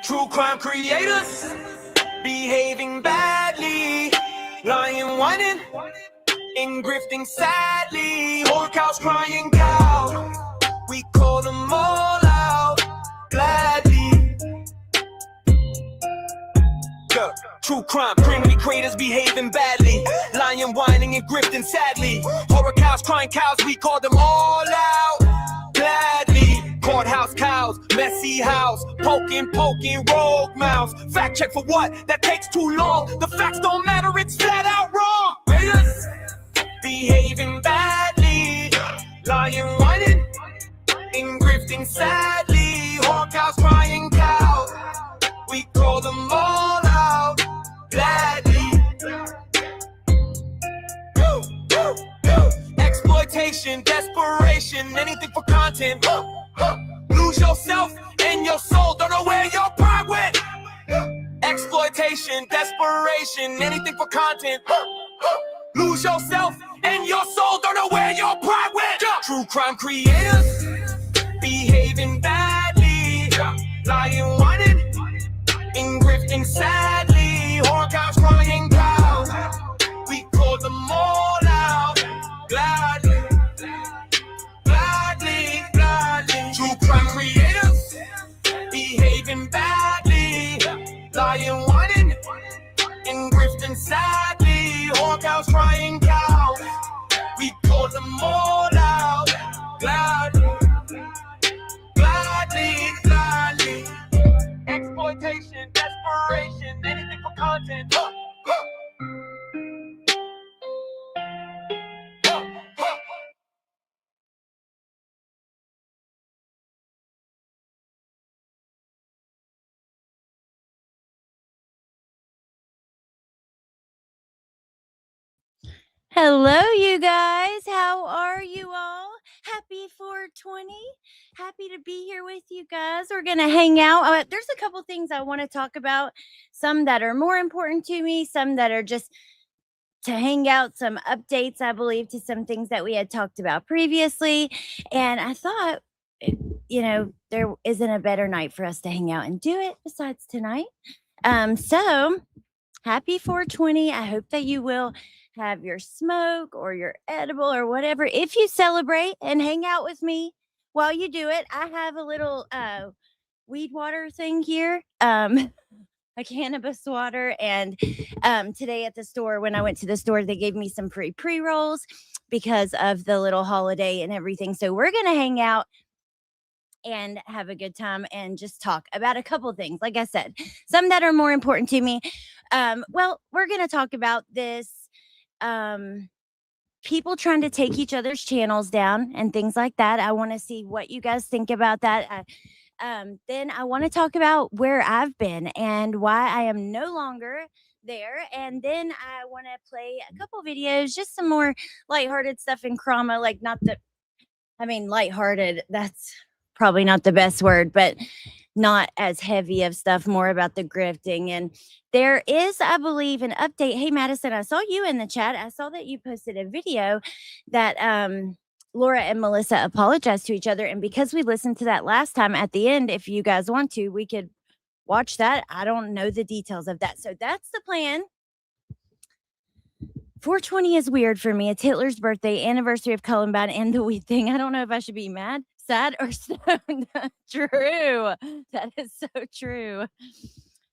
True crime creators behaving badly, lying, whining, and grifting sadly. Whore cows crying cow, we call them all out gladly. Yeah. True crime creators behaving badly, lying, whining, and grifting sadly. Horror cows crying cows, we call them all out gladly. Courthouse cows, messy house, poking, rogue mouths. Fact check for what? That takes too long. The facts don't matter, it's flat out wrong. Haters behaving badly, lying, whining, and grifting sadly. Horror cows crying cows, we call them all out gladly. Exploitation, desperation, anything for content. Lose yourself and your soul, don't know where your pride went. Exploitation, desperation, anything for content. Lose yourself and your soul, don't know where your pride went. True crime creators behaving badly, lying, whining, and grifting sadly. Horror cows crying cows, we call them all out gladly. True crime creators behaving badly, lying, whining, and grifting sadly. Horror cows crying cows, we call them all out gladly. Exploitation, desperation, anything for content. Hello, you guys. How are you all? Happy 420. Happy to be here with you guys. We're going to hang out. There's a couple things I want to talk about. Some that are more important to me, some that are just to hang out, some updates, I believe, to some things that we had talked about previously. And I thought, there isn't a better night for us to hang out and do it besides tonight. So happy 420. I hope that you will have your smoke or your edible or whatever. If you celebrate and hang out with me while you do it, I have a little weed water thing here, a cannabis water. And today at the store, when I went to the store, they gave me some free pre-rolls because of the little holiday and everything. So we're going to hang out and have a good time and just talk about a couple things. Like I said, some that are more important to me. Well, we're going to talk about this. People trying to take each other's channels down and things like that. I want to see what you guys think about that. Then I want to talk about where I've been and why I am no longer there. And then I want to play a couple videos, just some more lighthearted stuff in Krama, like lighthearted. That's probably not the best word, but not as heavy of stuff, more about the grifting. And there is, I believe, an update. Hey, Madison, I saw you in the chat. I saw that you posted a video that Laura and Melissa apologized to each other. And because we listened to that last time, at the end, if you guys want to, we could watch that. I don't know the details of that. So that's the plan. 420 is weird for me. It's Hitler's birthday, anniversary of Columbine, and the weed thing. I don't know if I should be mad, sad, or stoned. True. That is so true.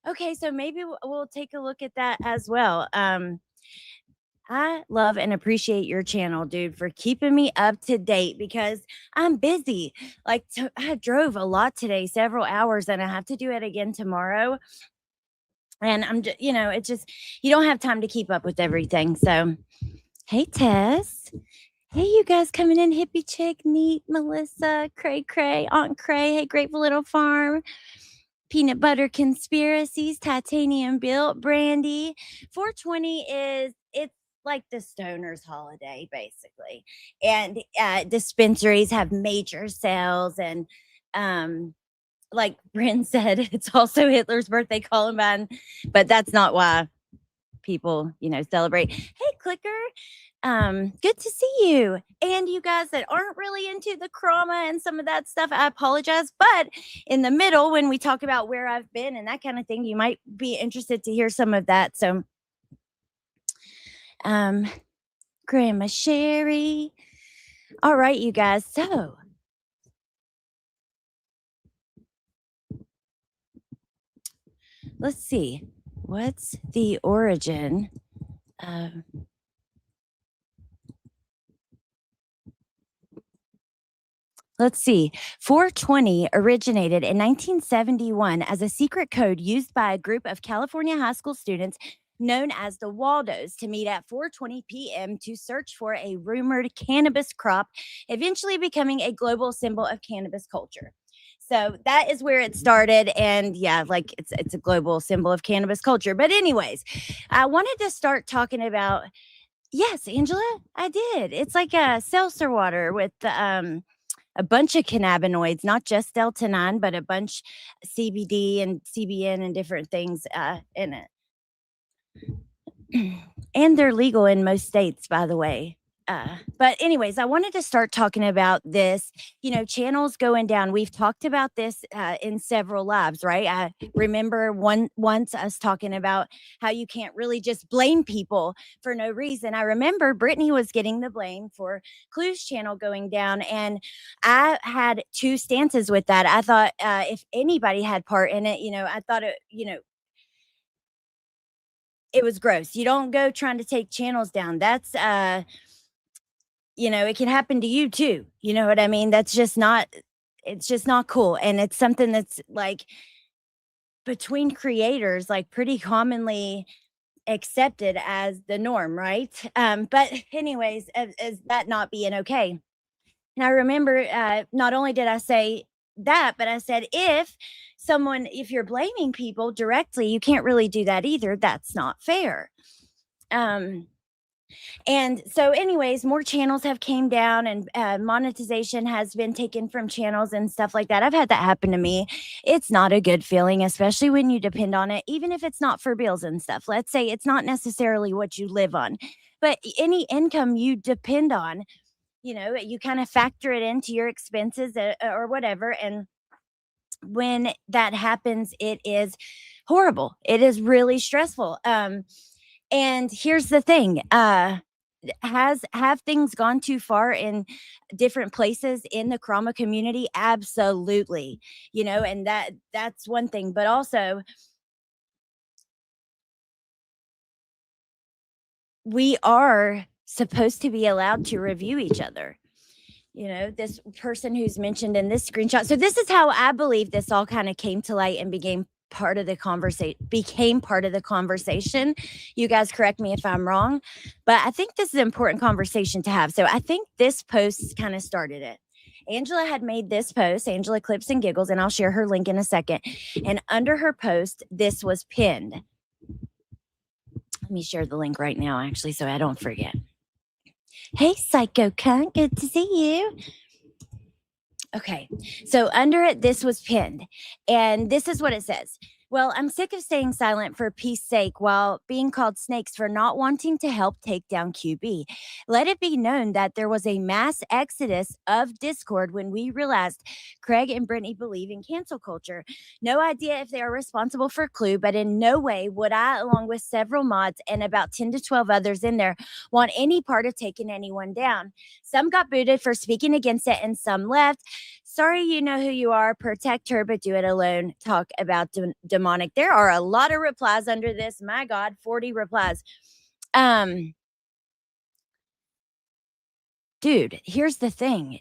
Okay, so maybe we'll take a look at that as well. I love and appreciate your channel, dude, for keeping me up to date because I'm busy. I drove a lot today, several hours, and I have to do it again tomorrow. And I'm just, it's just, you don't have time to keep up with everything. So, hey, Tess. Hey, you guys coming in. Hippie Chick, Neat, Melissa, Cray, Aunt Cray. Hey, Grateful Little Farm. Peanut Butter Conspiracies, Titanium Built, Brandy. 420 it's like the stoners holiday, basically. And dispensaries have major sales. And like Bryn said, it's also Hitler's birthday, Columbine. But that's not why people, celebrate. Hey, Clicker. Good to see you. And you guys that aren't really into the trauma and some of that stuff, I apologize. But in the middle, when we talk about where I've been and that kind of thing, you might be interested to hear some of that. So, um, Grandma Sherry. All right, you guys. So, let's see. What's the origin of Let's see. 420 originated in 1971 as a secret code used by a group of California high school students known as the Waldos to meet at 4:20 p.m. to search for a rumored cannabis crop, eventually becoming a global symbol of cannabis culture. So that is where it started, and yeah, like it's a global symbol of cannabis culture. But anyways, I wanted to start talking about. Yes, Angela, I did. It's like a seltzer water with a bunch of cannabinoids, not just Delta 9, but a bunch CBD and CBN and different things in it. And they're legal in most states, by the way. But anyways, I wanted to start talking about this, channels going down. We've talked about this in several lives, right? I remember once us talking about how you can't really just blame people for no reason. I remember Brittany was getting the blame for Clue's channel going down, and I had two stances with that. I thought if anybody had part in it, I thought it was gross. You don't go trying to take channels down. That's it can happen to you too. You know what I mean? That's just not it's just not cool. And it's something that's like between creators, like pretty commonly accepted as the norm, right? But anyways, as that not being okay. And I remember not only did I say that, but I said if you're blaming people directly, you can't really do that either. That's not fair. And so anyways, more channels have came down, and monetization has been taken from channels and stuff like that. I've had that happen to me. It's not a good feeling, especially when you depend on it, even if it's not for bills and stuff. Let's say it's not necessarily what you live on, but any income you depend on, you kind of factor it into your expenses or whatever. And when that happens, it is horrible. It is really stressful. And here's the thing, have things gone too far in different places in the trauma community? Absolutely. And that's one thing, but also we are supposed to be allowed to review each other. This person who's mentioned in this screenshot. So this is how I believe this all kind of came to light and became part of the conversation. You guys correct me if I'm wrong, but I think this is an important conversation to have. So I think this post kind of started it. Angela had made this post, Angela Clips and Giggles, and I'll share her link in a second. And under her post, this was pinned. Let me share the link right now, actually, so I don't forget. Hey, Psycho Cunt, good to see you. Okay, so under it, this was pinned, and this is what it says. Well, I'm sick of staying silent for peace sake while being called snakes for not wanting to help take down QB. Let it be known that there was a mass exodus of Discord when we realized Craig and Brittany believe in cancel culture. No idea if they are responsible for Clue, but in no way would I, along with several mods and about 10 to 12 others in there, want any part of taking anyone down. Some got booted for speaking against it and some left. Sorry, you know who you are. Protect her, but do it alone. Talk about demonic. There are a lot of replies under this. My God, 40 replies. Dude, here's the thing.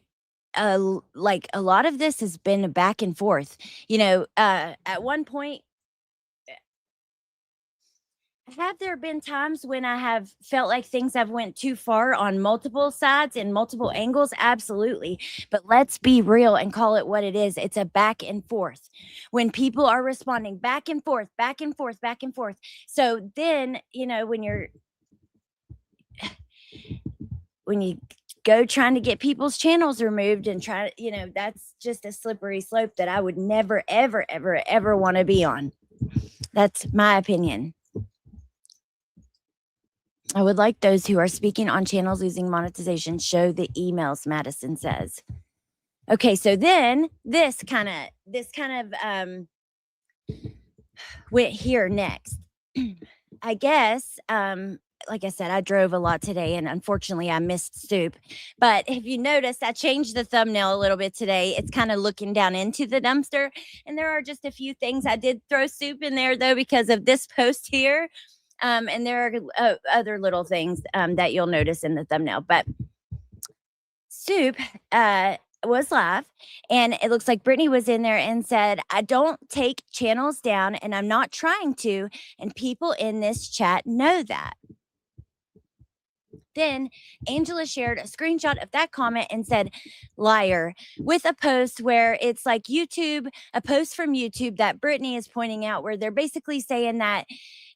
Like a lot of this has been back and forth. At one point, have there been times when I have felt like things have went too far on multiple sides and multiple angles? Absolutely. But let's be real and call it what it is. It's a back and forth. When people are responding back and forth, back and forth, back and forth. So then, when you go trying to get people's channels removed and that's just a slippery slope that I would never, ever, ever, ever want to be on. That's my opinion. I would like those who are speaking on channels losing monetization show the emails, Madison says. Okay, so then this kind of went here next. I guess, like I said, I drove a lot today and unfortunately I missed Stoop. But if you notice, I changed the thumbnail a little bit today. It's kind of looking down into the dumpster. And there are just a few things. I did throw Stoop in there though because of this post here. And there are other little things that you'll notice in the thumbnail. But Stoop was live, and it looks like Brittany was in there and said, I don't take channels down, and I'm not trying to, and people in this chat know that. Then Angela shared a screenshot of that comment and said, liar, with a post where it's like YouTube, a post from YouTube that Brittany is pointing out, where they're basically saying that,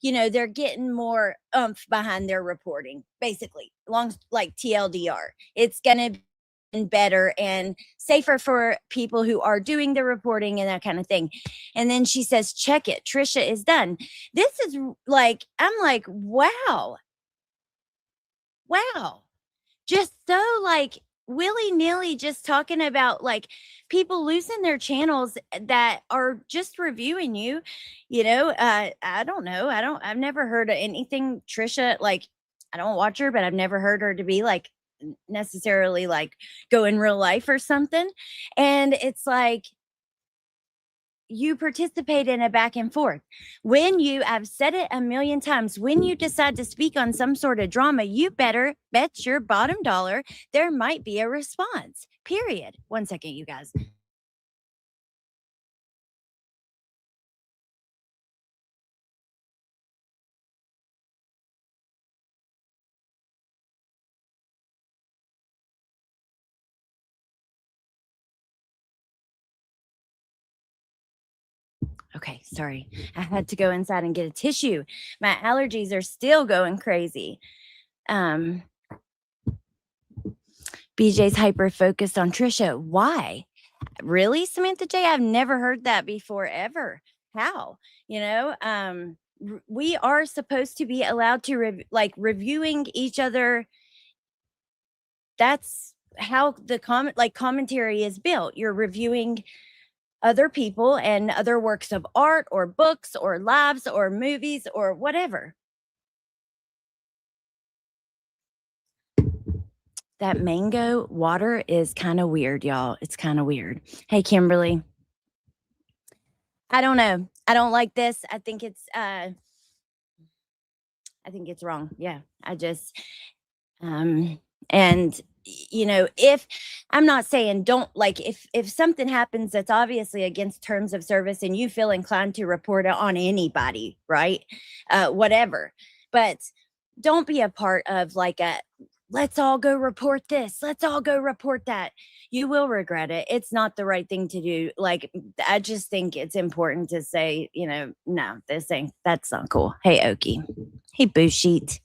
you know, they're getting more oomph behind their reporting, basically, like TLDR. It's going to be better and safer for people who are doing the reporting and that kind of thing. And then she says, check it. Trisha is done. This is like, I'm like, wow. Just so like willy-nilly just talking about like people losing their channels that are just reviewing you, you know. I don't know. I've never heard of anything Trisha, like, I don't watch her, but I've never heard her to be like necessarily like go in real life or something. And it's like, you participate in a back and forth. When you, I've said it a million times, when you decide to speak on some sort of drama, you better bet your bottom dollar there might be a response, period. 1 second, you guys. Okay, sorry. I had to go inside and get a tissue. My allergies are still going crazy. BJ's hyper focused on Trisha. Why? Really, Samantha J? I've never heard that before, ever. How? You know, we are supposed to be allowed to reviewing each other. That's how the commentary is built. You're reviewing other people and other works of art or books or lives or movies or whatever. That mango water is kind of weird, y'all. It's kind of weird. Hey, Kimberly. I don't know. I don't like this. I think it's wrong. Yeah. I just and you know, if I'm not saying don't, like, if something happens that's obviously against terms of service and you feel inclined to report it on anybody, right? Whatever. But don't be a part of like a let's all go report this, let's all go report that. You will regret it. It's not the right thing to do. Like, I just think it's important to say, you know, no, that's not cool. Hey, Okie. Hey, Boo Sheet.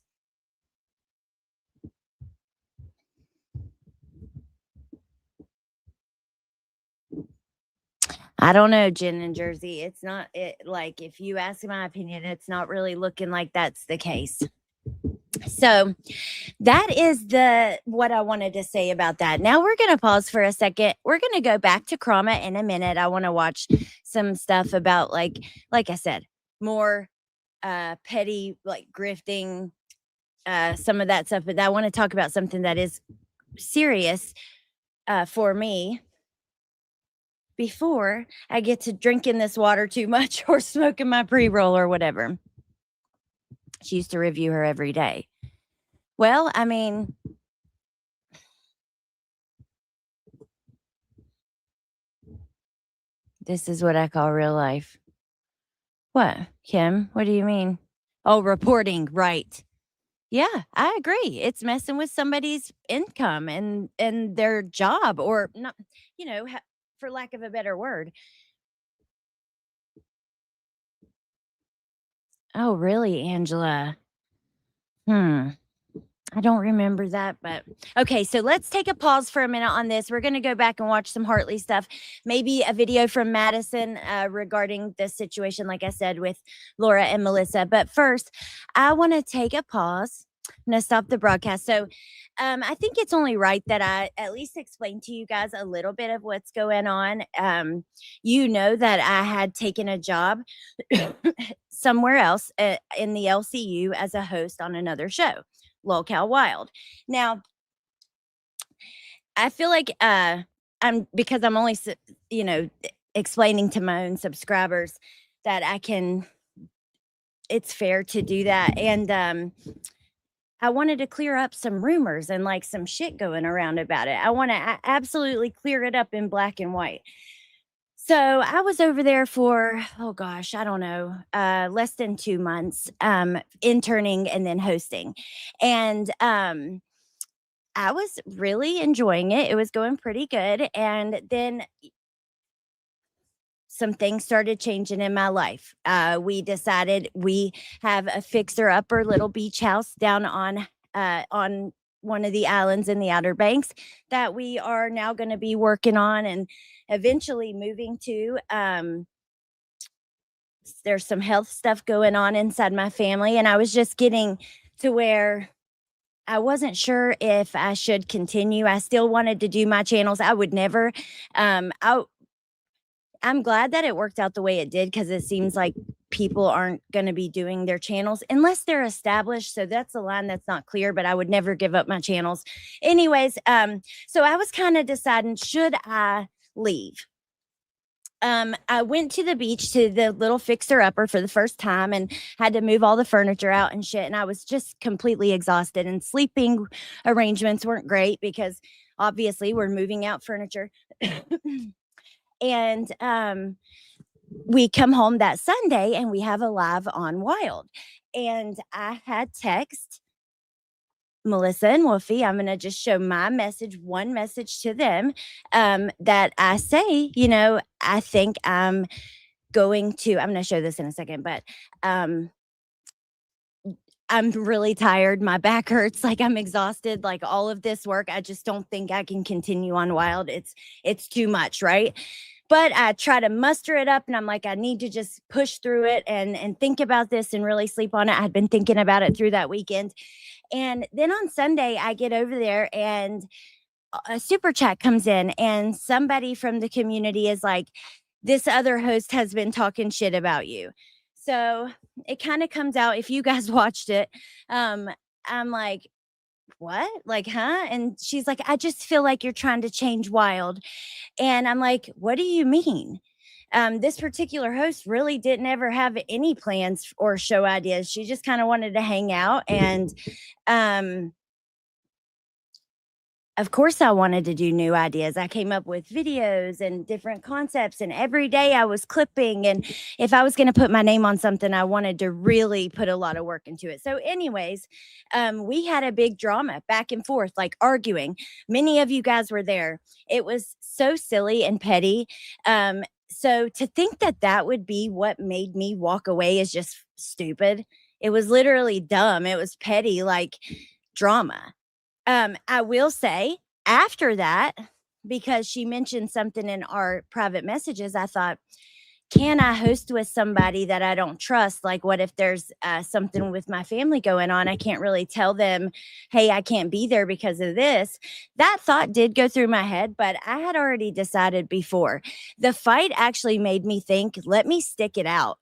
I don't know, Jen in Jersey. It's not like, if you ask my opinion, it's not really looking like that's the case. So that is what I wanted to say about that. Now we're going to pause for a second. We're going to go back to Krama in a minute. I want to watch some stuff about like I said, more petty, like grifting, some of that stuff. But I want to talk about something that is serious for me before I get to drinking this water too much or smoking my pre-roll or whatever. She used to review her every day. Well, I mean, this is what I call real life. What, Kim? What do you mean? Oh, reporting, right. Yeah, I agree. It's messing with somebody's income and their job, or not, you know, for lack of a better word. Oh, really, Angela? I don't remember that, but okay. So let's take a pause for a minute on this. We're going to go back and watch some Hartley stuff, maybe a video from Madison regarding this situation, like I said, with Laura and Melissa. But first, I want to take a pause I'm gonna stop the broadcast. So, I think it's only right that I at least explain to you guys a little bit of what's going on. You know that I had taken a job somewhere else in the LCU as a host on another show, Lolcow Wild. Now, I feel like I'm because I'm only you know explaining to my own subscribers that I can. It's fair to do that, and I wanted to clear up some rumors and like some shit going around about it. I want to absolutely clear it up in black and white. So I was over there for, oh gosh, I don't know, less than 2 months, interning and then hosting. And I was really enjoying it. It was going pretty good. And then some things started changing in my life. We decided we have a fixer upper little beach house down on one of the islands in the Outer Banks that we are now going to be working on and eventually moving to. There's some health stuff going on inside my family, and I was just getting to where I wasn't sure if I should continue. I still wanted to do my channels. I would never. I'm glad that it worked out the way it did because it seems like people aren't going to be doing their channels unless they're established. So that's a line that's not clear, but I would never give up my channels. Anyways, so I was kind of deciding, should I leave? I went to the beach to the little fixer upper for the first time and had to move all the furniture out and shit. And I was just completely exhausted, and sleeping arrangements weren't great because obviously we're moving out furniture. And we come home that Sunday and we have a live on Wild. And I had text Melissa and Wolfie. I'm going to just show my message, one message to them, that I say, I think I'm going to show this in a second, but I'm really tired. My back hurts. Like, I'm exhausted. Like, all of this work, I just don't think I can continue on Wild. It's too much, right? But I try to muster it up, and I'm like, I need to just push through it and think about this and really sleep on it. I had been thinking about it through that weekend. And then on Sunday, I get over there and a super chat comes in, and somebody from the community is like, this other host has been talking shit about you. So it kind of comes out, if you guys watched it, I'm like, what? Like, huh? And she's like, I just feel like you're trying to change Wild. And I'm like, what do you mean? This particular host really didn't ever have any plans or show ideas. She just kind of wanted to hang out. And of course, I wanted to do new ideas. I came up with videos and different concepts, and every day I was clipping. And if I was going to put my name on something, I wanted to really put a lot of work into it. So, anyways, we had a big drama back and forth, like arguing. Many of you guys were there. It was so silly and petty. So to think that that would be what made me walk away is just stupid. It was literally dumb. It was petty, like drama. I will say after that, because she mentioned something in our private messages, I thought, can I host with somebody that I don't trust? Like, what if there's something with my family going on? I can't really tell them, hey, I can't be there because of this. That thought did go through my head, but I had already decided before. The fight actually made me think, let me stick it out.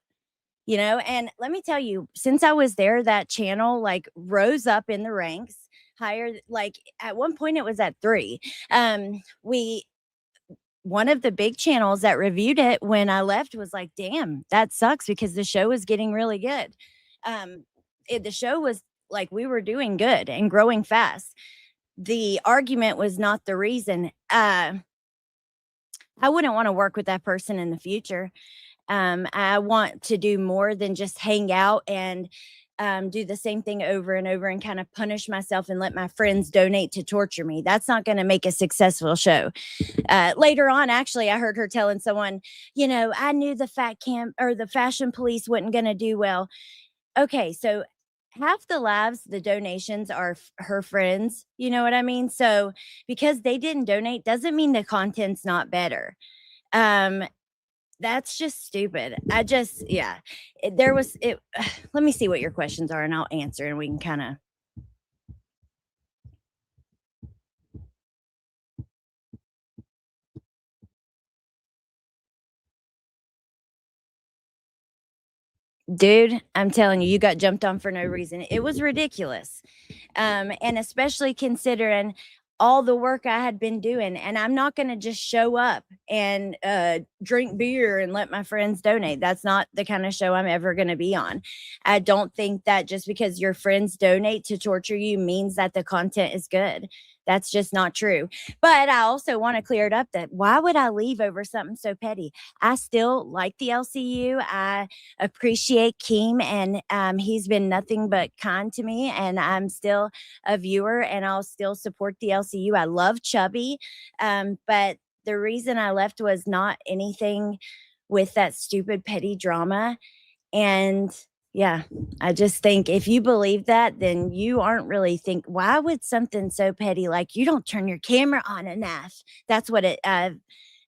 And let me tell you, since I was there, that channel like rose up in the ranks higher. Like, at one point it was at 3. One of the big channels that reviewed it when I left was like, damn, that sucks, because the show was getting really good. The show was like, we were doing good and growing fast. The argument was not the reason. I wouldn't want to work with that person in the future. I want to do more than just hang out and do the same thing over and over and kind of punish myself and let my friends donate to torture me. That's not going to make a successful show. Later on, actually, I heard her telling someone, I knew the the fashion police wasn't going to do well. Okay, so half the lives, the donations are her friends. You know what I mean? So because they didn't donate doesn't mean the content's not better. That's just stupid. Let me see what your questions are and I'll answer, and we can kind of Dude, I'm telling you, you got jumped on for no reason. It was ridiculous. And especially considering all the work I had been doing. And I'm not going to just show up and drink beer and let my friends donate. That's not the kind of show I'm ever going to be on. I don't think that just because your friends donate to torture you means that the content is good. That's just not true. But I also want to clear it up that why would I leave over something so petty? I still like the LCU. I appreciate Keem, and he's been nothing but kind to me, and I'm still a viewer, and I'll still support the LCU. I love Chubby, but the reason I left was not anything with that stupid petty drama. And yeah, I just think if you believe that, then you aren't really why would something so petty like you don't turn your camera on enough? That's what it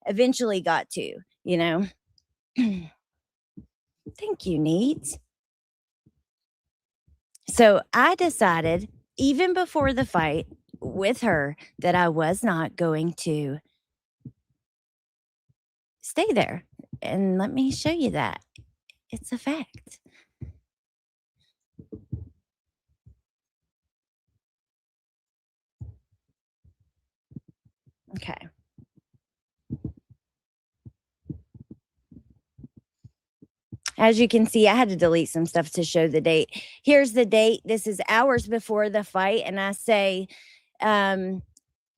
eventually got to, you know? Thank you, Neat. So I decided, even before the fight with her, that I was not going to stay there. And let me show you that. It's a fact. Okay. As you can see, I had to delete some stuff to show the date. Here's the date. This is hours before the fight. And I say,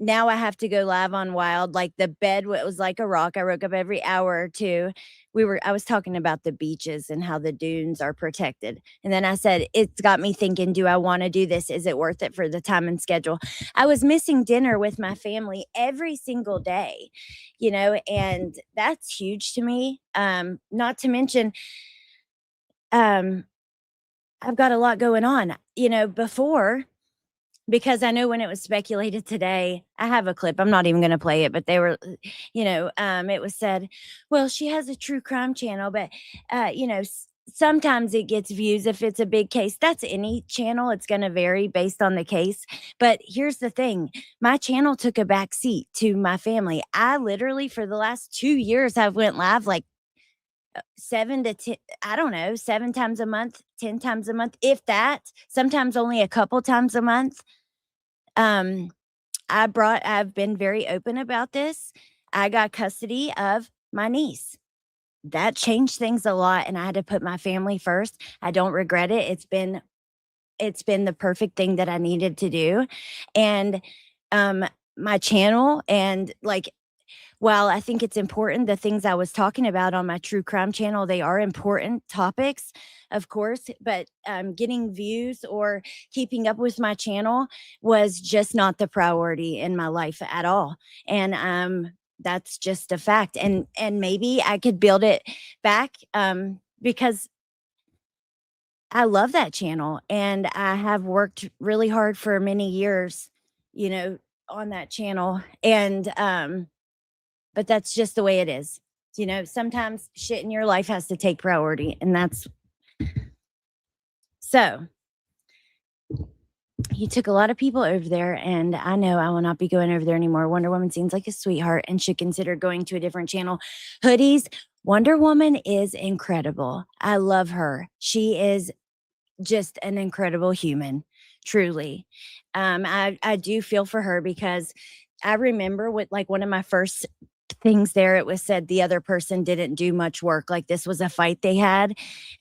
now I have to go live on Wild. Like the bed was like a rock. I woke up every hour or two. I was talking about the beaches and how the dunes are protected. And then I said, it's got me thinking, do I want to do this? Is it worth it for the time and schedule? I was missing dinner with my family every single day, and that's huge to me. Not to mention, I've got a lot going on, before, because I know when it was speculated today, I have a clip. I'm not even going to play it, but they were, it was said, well, she has a true crime channel, but, sometimes it gets views if it's a big case. That's any channel. It's going to vary based on the case. But here's the thing. My channel took a back seat to my family. I literally, for the last 2 years, I've went live like 7 to 10, I don't know, 7 times a month, 10 times a month, if that, sometimes only a couple times a month. Um, I've been very open about this. I got custody of my niece. That changed things a lot, and I had to put my family first. I don't regret it. It's been the perfect thing that I needed to do. And my channel, and like, while I think it's important, the things I was talking about on my true crime channel, they are important topics, of course, but getting views or keeping up with my channel was just not the priority in my life at all. And that's just a fact. And maybe I could build it back, because I love that channel, and I have worked really hard for many years, on that channel. And but that's just the way it is. Sometimes shit in your life has to take priority, and that's so. You took a lot of people over there, and I know I will not be going over there anymore. Wonder Woman seems like a sweetheart and should consider going to a different channel. Hoodies, Wonder Woman is incredible. I love her. She is just an incredible human, truly. I do feel for her, because I remember with like one of my first things there, it was said the other person didn't do much work. Like this was a fight they had.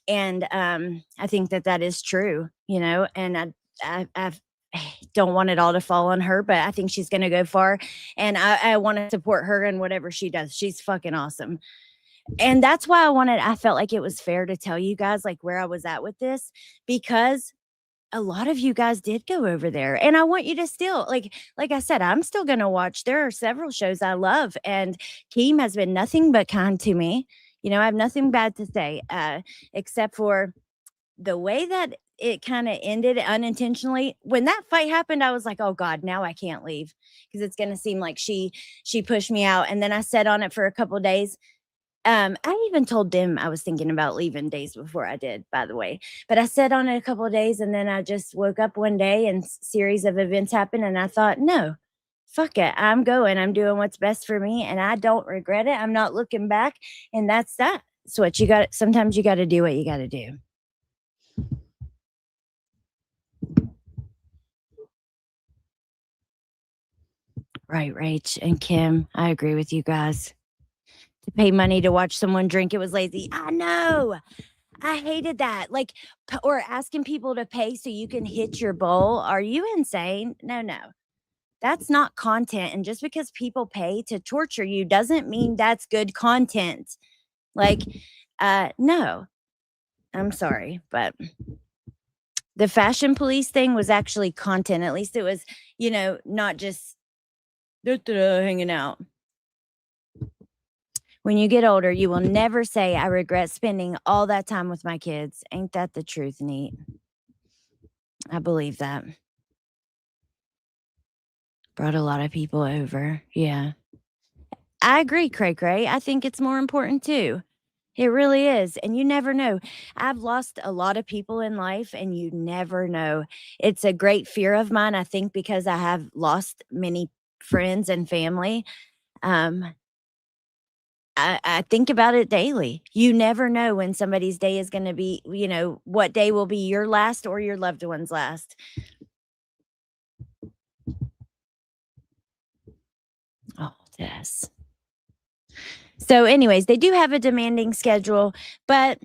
And I think that is true, and I don't want it all to fall on her, but I think she's going to go far. And I want to support her in whatever she does. She's fucking awesome. And that's why I felt like it was fair to tell you guys like where I was at with this, because a lot of you guys did go over there, and I want you to still like I said, I'm still going to watch. There are several shows I love, and Keem has been nothing but kind to me. I have nothing bad to say, except for the way that it kind of ended unintentionally. When that fight happened, I was like, oh God, now I can't leave, because it's going to seem like she pushed me out. And then I sat on it for a couple of days. I even told them I was thinking about leaving days before I did, by the way. But I sat on it a couple of days, and then I just woke up one day and series of events happened, and I thought, no, fuck it. I'm going. I'm doing what's best for me, and I don't regret it. I'm not looking back. And that's that. It's what you got. Sometimes you got to do what you got to do. Right, Rach and Kim. I agree with you guys. To pay money to watch someone drink, it was lazy. I know. I hated that. Like, or asking people to pay so you can hit your bowl. Are you insane? No, no. That's not content. And just because people pay to torture you doesn't mean that's good content. Like, no. I'm sorry, but the fashion police thing was actually content. At least it was, not just hanging out. When you get older, you will never say, I regret spending all that time with my kids. Ain't that the truth, Neat? I believe that. Brought a lot of people over. Yeah. I agree, Cray Cray. I think it's more important too. It really is. And you never know. I've lost a lot of people in life, and you never know. It's a great fear of mine, I think, because I have lost many friends and family. Um, I think about it daily. You never know when somebody's day is going to be, what day will be your last or your loved one's last. Oh, yes. So, anyways, they do have a demanding schedule, but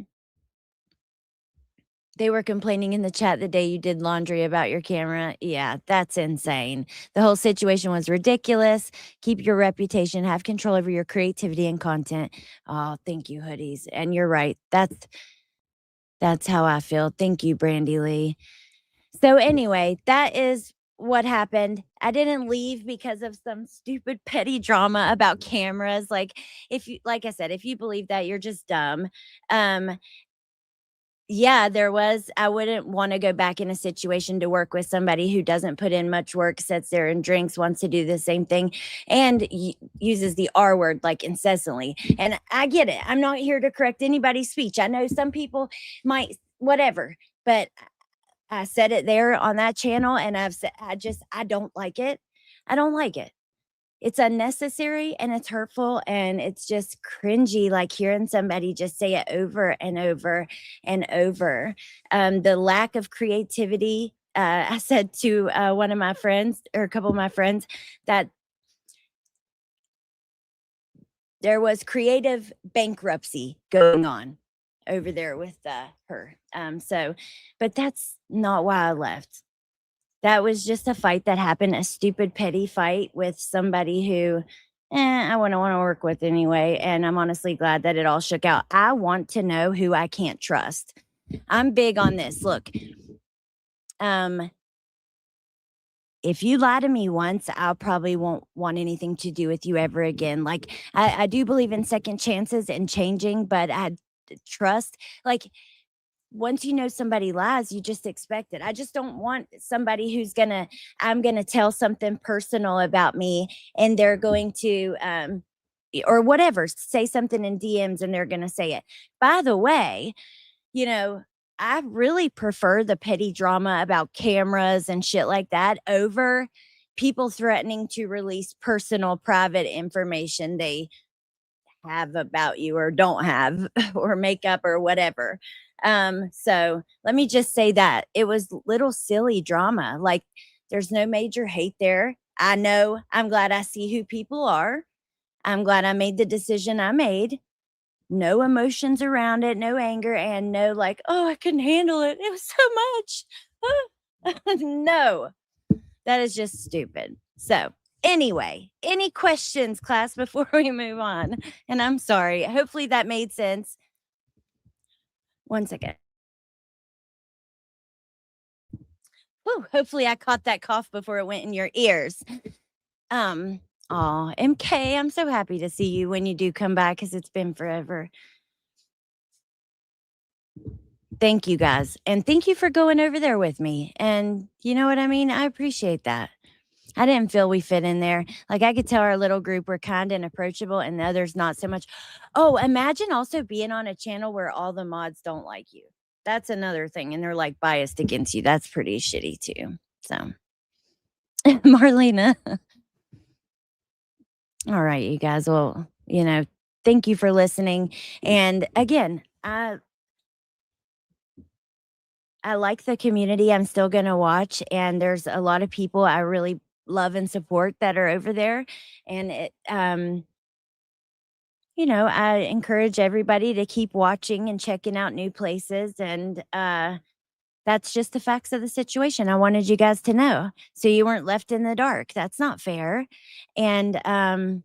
they were complaining in the chat the day you did laundry about your camera. Yeah, that's insane. The whole situation was ridiculous. Keep your reputation, have control over your creativity and content. Oh, thank you, hoodies. And you're right. That's how I feel. Thank you, Brandy Lee. So anyway, that is what happened. I didn't leave because of some stupid petty drama about cameras. Like I said, if you believe that, you're just dumb. Yeah, there was. I wouldn't want to go back in a situation to work with somebody who doesn't put in much work, sits there and drinks, wants to do the same thing, and uses the R word like incessantly. And I get it. I'm not here to correct anybody's speech. I know some people might, whatever, but I said it there on that channel, and I've said, I don't like it. I don't like it. It's unnecessary and it's hurtful and it's just cringy, like hearing somebody just say it over and over and over. The lack of creativity. I said to one of my friends, or a couple of my friends, that there was creative bankruptcy going on over there with her. But that's not why I left. That was just a fight that happened, a stupid petty fight with somebody who, I wouldn't want to work with anyway. And I'm honestly glad that it all shook out. I want to know who I can't trust. I'm big on this. Look, if you lie to me once, I'll probably won't want anything to do with you ever again. Like, I do believe in second chances and changing, but I trust, like, once you know somebody lies, you just expect it. I just don't want somebody I'm gonna tell something personal about me, and they're going to, or whatever, say something in DMs and they're gonna say it. By the way, I really prefer the petty drama about cameras and shit like that over people threatening to release personal private information they have about you or don't have or makeup or whatever. So let me just say that it was little silly drama. Like, there's no major hate there. I know. I'm glad I see who people are. I'm glad I made the decision I made. No emotions around it, no anger, and no like, oh, I couldn't handle it. It was so much. No, that is just stupid. So anyway, any questions, class, before we move on? And I'm sorry. Hopefully that made sense. One second. Whew, hopefully I caught that cough before it went in your ears. MK, I'm so happy to see you when you do come back because it's been forever. Thank you guys. And thank you for going over there with me. And you know what I mean? I appreciate that. I didn't feel we fit in there. Like, I could tell our little group were kind and approachable and the others not so much. Oh, imagine also being on a channel where all the mods don't like you. That's another thing. And they're like biased against you. That's pretty shitty too. So, Marlena. All right, you guys. Well, thank you for listening. And again, I like the community. I'm still going to watch. And there's a lot of people I really love and support that are over there. And it, I encourage everybody to keep watching and checking out new places. And that's just the facts of the situation. I wanted you guys to know so you weren't left in the dark. That's not fair. And, and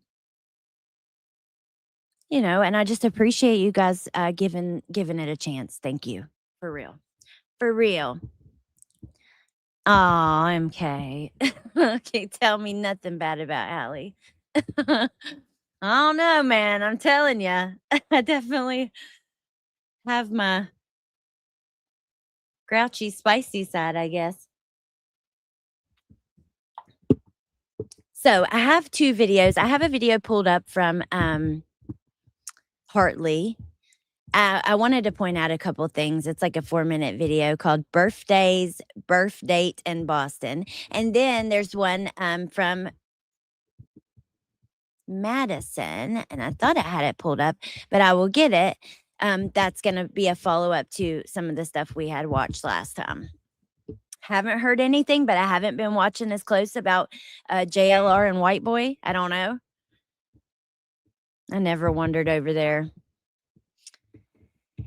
I just appreciate you guys giving it a chance. Thank you. For real. For real. Oh, MK. Can't tell me nothing bad about Allie. I don't know, man. I'm telling you. I definitely have my grouchy, spicy side, I guess. So I have 2 videos. I have a video pulled up from Hartley. I wanted to point out a couple things. It's like a 4-minute video called Birthdays, Birth Date in Boston. And then there's one from Madison, and I thought I had it pulled up, but I will get it. That's going to be a follow-up to some of the stuff we had watched last time. Haven't heard anything, but I haven't been watching as close about JLR and White Boy. I don't know. I never wandered over there.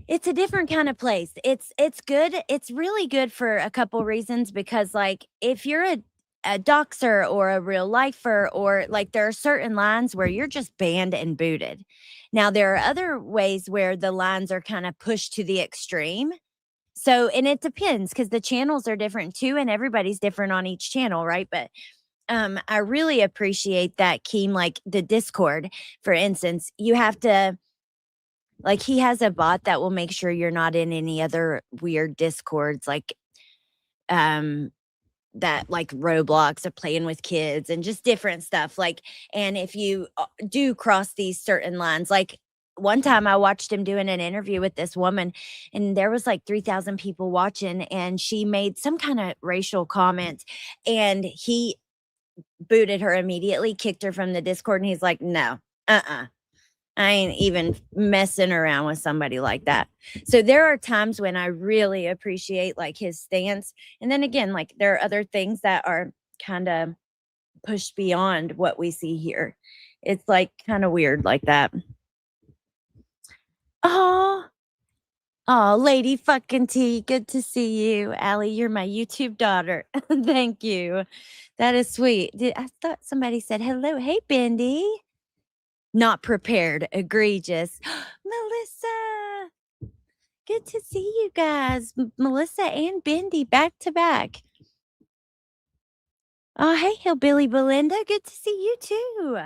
It's a different kind of place. It's good. It's really good for a couple reasons because, like, if you're a doxer or a real lifer, or like, there are certain lines where you're just banned and booted. Now, there are other ways where the lines are kind of pushed to the extreme. So, and it depends because the channels are different too, and everybody's different on each channel, right? But I really appreciate that, Keem. Like the Discord, for instance, you have to, like, he has a bot that will make sure you're not in any other weird Discords, like that, like Roblox or playing with kids and just different stuff. Like, and if you do cross these certain lines, like one time I watched him doing an interview with this woman, and there was like 3,000 people watching, and she made some kind of racial comment, and he booted her immediately, kicked her from the Discord, and he's like, no, I ain't even messing around with somebody like that. So there are times when I really appreciate like his stance. And then again, like there are other things that are kind of pushed beyond what we see here. It's like kind of weird like that. Oh, Lady fucking T, good to see you. Allie, you're my YouTube daughter. Thank you. That is sweet. I thought somebody said hello. Hey, Bendy. Not prepared. Egregious. Melissa. Good to see you guys. Melissa and Bendy back to back. Oh, hey, Hillbilly Belinda. Good to see you too.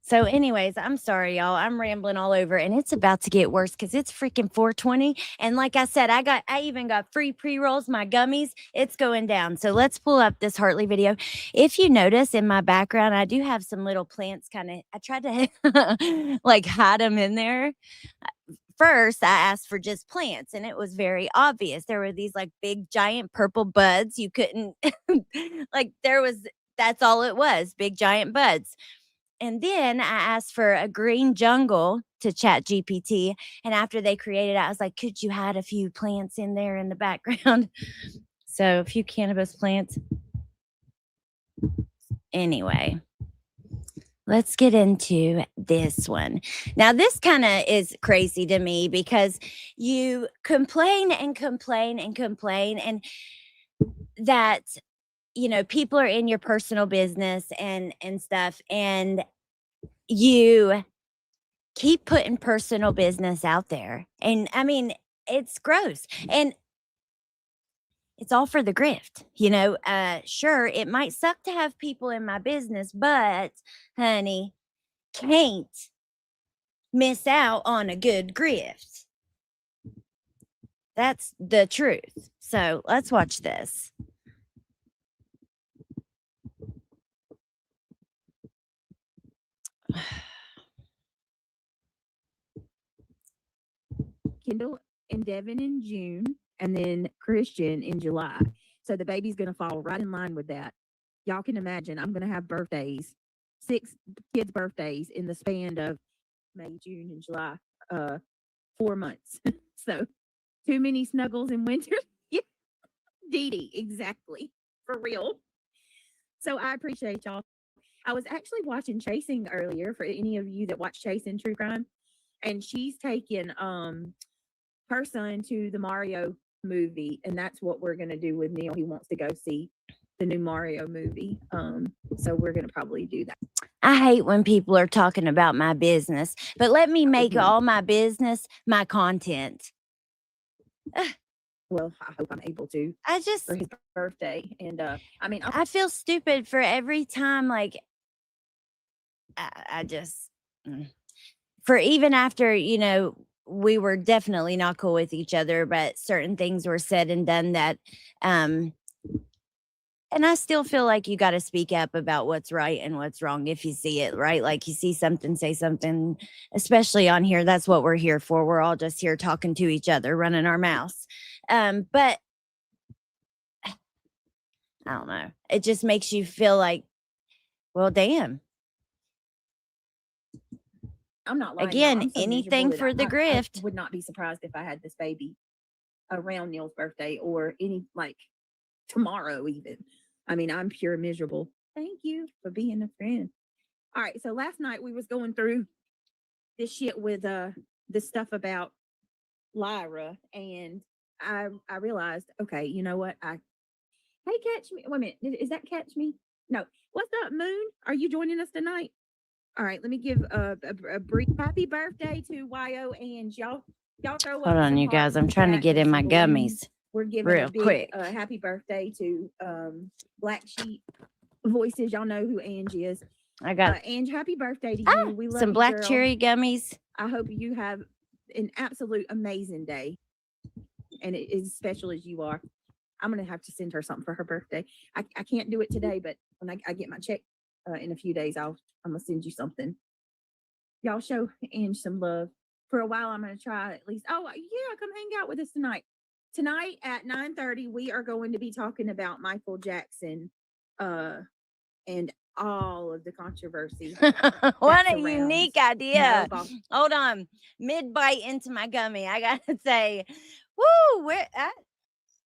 So, anyways, I'm sorry, y'all. I'm rambling all over, and it's about to get worse because it's freaking 420. And like I said, I even got free pre-rolls, my gummies. It's going down. So let's pull up this Hartley video. If you notice in my background, I do have some little plants kind of, I tried to like hide them in there. First, I asked for just plants, and it was very obvious. There were these like big giant purple buds. You couldn't like, that's all it was, big giant buds. And then I asked for a green jungle to Chat GPT. And after they created it, I was like, could you hide a few plants in there in the background? So a few cannabis plants. Anyway, let's get into this one. Now, this kind of is crazy to me because you complain and complain and complain, and that people are in your personal business and stuff, and you keep putting personal business out there. And I mean, it's gross, and it's all for the grift. Sure, it might suck to have people in my business, but honey, can't miss out on a good grift. That's the truth. So let's watch this. Kendall and Devin in June, and then Christian in July. So the baby's going to fall right in line with that. Y'all can imagine I'm going to have birthdays, 6 kids' birthdays in the span of May, June, and July, 4 months. So too many snuggles in winter. Yeah, Dee Dee, exactly. for real. So I appreciate y'all. I was actually watching Chasing earlier for any of you that watch Chasing True Crime, and she's taking her son to the Mario movie, and that's what we're gonna do with Neil. He wants to go see the new Mario movie. So we're gonna probably do that. I hate when people are talking about my business, but let me make all my business my content. Well, I hope I'm able to I just, for his birthday. And I mean, I feel stupid for every time, like, I just, for even after, we were definitely not cool with each other, but certain things were said and done that, and I still feel like you got to speak up about what's right and what's wrong if you see it, right? Like you see something, say something, especially on here. That's what we're here for. We're all just here talking to each other, running our mouths. But I don't know. It just makes you feel like, well, damn. I'm not lying. Again, I'm so anything miserable for the that grift. I would not be surprised if I had this baby around Neil's birthday or any like tomorrow even. I mean, I'm pure miserable. Thank you for being a friend. All right, so last night we was going through this shit with this stuff about Lyra, and I realized, okay, you know what? Hey, Catch Me. Wait a minute, is that Catch Me? No. What's up, Moon? Are you joining us tonight? All right, let me give a brief happy birthday to YO and y'all throw up. Hold on, some you guys. hearts in I'm the trying to chat get and in my some balloons. gummies. We're giving real a big quick. Happy birthday to Black Sheep Voices. Y'all know who Angie is. I got Angie, happy birthday to you. We love some you, black girl. cherry gummies. I hope you have an absolute amazing day, and it is as special as you are. I'm gonna have to send her something for her birthday. I can't do it today, but when I get my check in a few days, I'm gonna send you something. Y'all show Ange some love. For a while, I'm gonna try at least. Oh yeah, come hang out with us tonight. Tonight at 9:30, we are going to be talking about Michael Jackson, and all of the controversy. What a surrounds unique Mo idea. Ball. Hold on. Mid bite into my gummy. I got to say, woo,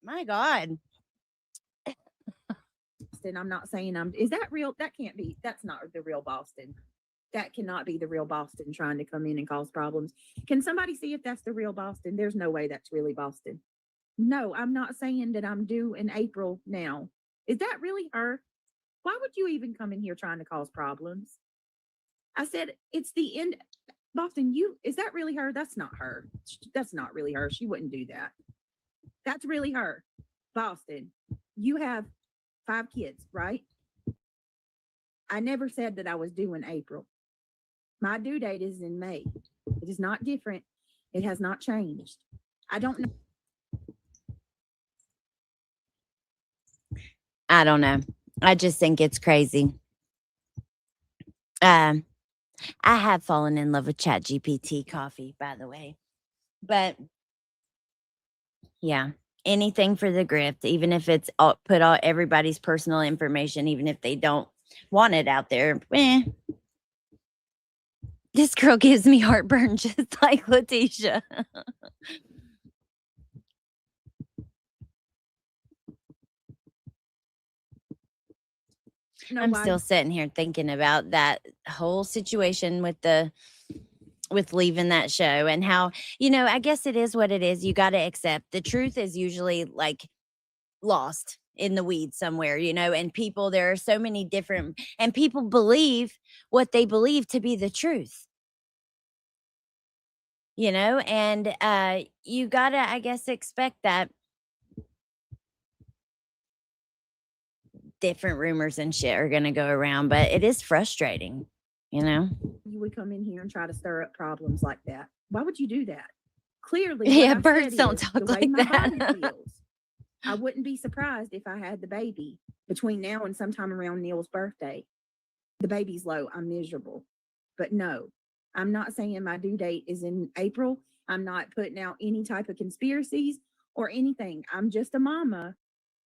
my God. Boston. I'm not saying is that real? That can't be. That's not the real Boston. That cannot be the real Boston trying to come in and cause problems. Can somebody see if that's the real Boston? There's no way that's really Boston. No, I'm not saying that I'm due in April now. Is that really her? Why would you even come in here trying to cause problems? I said, it's the end. Boston, is that really her? That's not her. That's not really her. She wouldn't do that. That's really her. Boston, you have 5 kids, right? I never said that I was due in April. My due date is in May. It is not different. It has not changed. I don't know. I don't know. I just think it's crazy. I have fallen in love with ChatGPT coffee, by the way. But yeah, anything for the grift, even if it's put all everybody's personal information, even if they don't want it out there. This girl gives me heartburn just like Letitia. I'm still sitting here thinking about that whole situation with leaving that show and how, I guess it is what it is. You got to accept the truth is usually like lost in the weeds somewhere, and there are so many different, and people believe what they believe to be the truth, and you got to, I guess, expect that different rumors and shit are going to go around, but it is frustrating, You would come in here and try to stir up problems like that. Why would you do that? Clearly, yeah, birds don't talk like that. I wouldn't be surprised if I had the baby between now and sometime around Neil's birthday. The baby's low. I'm miserable. But no, I'm not saying my due date is in April. I'm not putting out any type of conspiracies or anything. I'm just a mama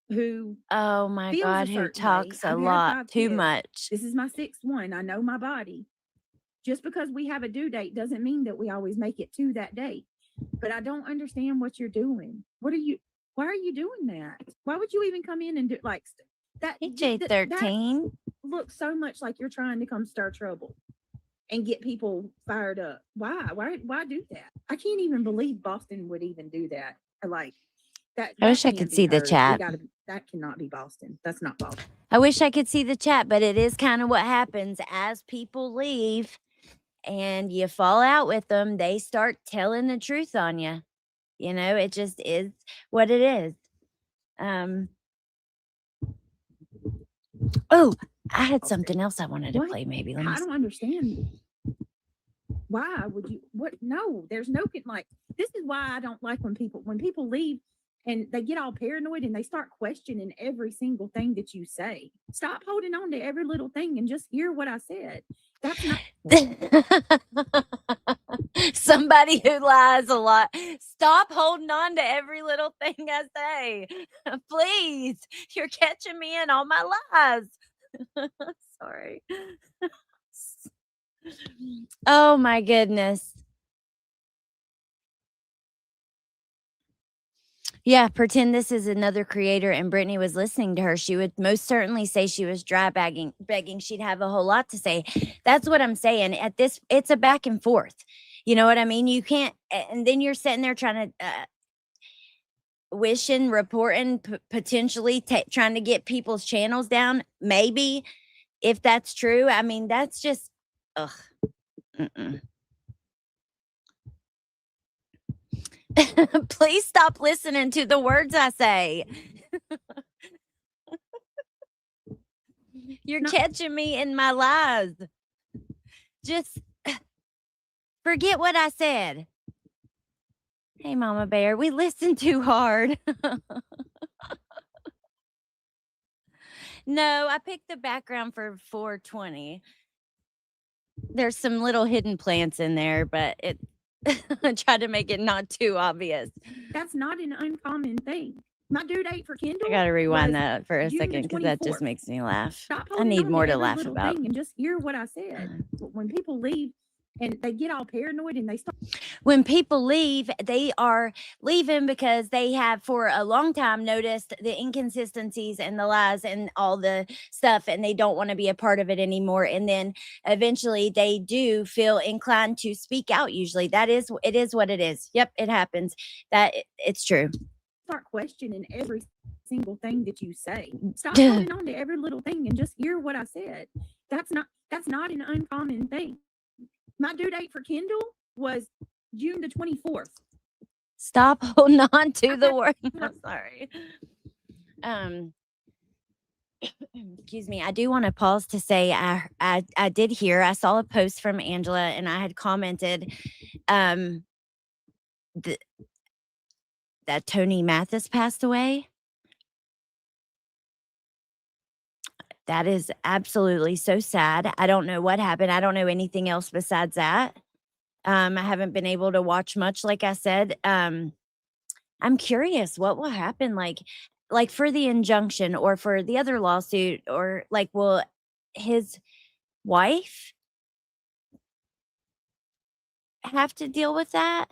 who oh my God, who talks a lot too much. This is my 6th one. I know my body. Just because we have a due date doesn't mean that we always make it to that date. But I don't understand what you're doing. Why are you doing that? Why would you even come in and do That PJ that 13. looks so much like you're trying to come stir trouble and get people fired up. Why do that? I can't even believe Boston would even do that. Like that. I wish I can't could be see the her. chat. That cannot be Boston. That's not Boston. I wish I could see the chat, but it is kind of what happens as people leave and you fall out with them. They start telling the truth on you. You know, it just is what it is. Oh, I had something else I wanted to What? play. Maybe let I me. don't understand. Why would you? What? No, there's no like. This is why I don't like when people leave and they get all paranoid and they start questioning every single thing that you say. Stop holding on to every little thing and just hear what I said. That's not. Somebody who lies a lot. Stop holding on to every little thing I say. Please. You're catching me in all my lies. Sorry. Oh my goodness. Yeah, pretend this is another creator and Brittany was listening to her. She would most certainly say she was begging. She'd have a whole lot to say. That's what I'm saying. It's a back and forth. You know what I mean? You can't, and then you're sitting there trying to wishing, reporting, potentially trying to get people's channels down. Maybe if that's true. I mean, that's just, ugh. Please stop listening to the words I say. You're catching me in my lies. Just forget what I said. Hey, Mama Bear, we listened too hard. No, I picked the background for 420. There's some little hidden plants in there, but I tried to make it not too obvious. That's not an uncommon thing. My due date for Kindle. I gotta rewind was that for a June the second because that just 24th. makes me laugh. Stop I holding need on more to every laugh little about. thing and just hear what I said. When people leave and they get all paranoid and they start. When people leave, they are leaving because they have for a long time noticed the inconsistencies and the lies and all the stuff, and they don't want to be a part of it anymore. And then eventually they do feel inclined to speak out. Usually it is what it is. Yep, it happens. It's true. Start questioning every single thing that you say. Stop holding on to every little thing and just hear what I said. That's not an uncommon thing. My due date for Kindle was June the 24th. Stop holding on to the word. I'm sorry. Excuse me. I do want to pause to say I did hear. I saw a post from Angela and I had commented that Tony Mathis passed away. That is absolutely so sad. I don't know what happened. I don't know anything else besides that. I haven't been able to watch much, like I said. I'm curious what will happen, like for the injunction or for the other lawsuit, or like, will his wife have to deal with that?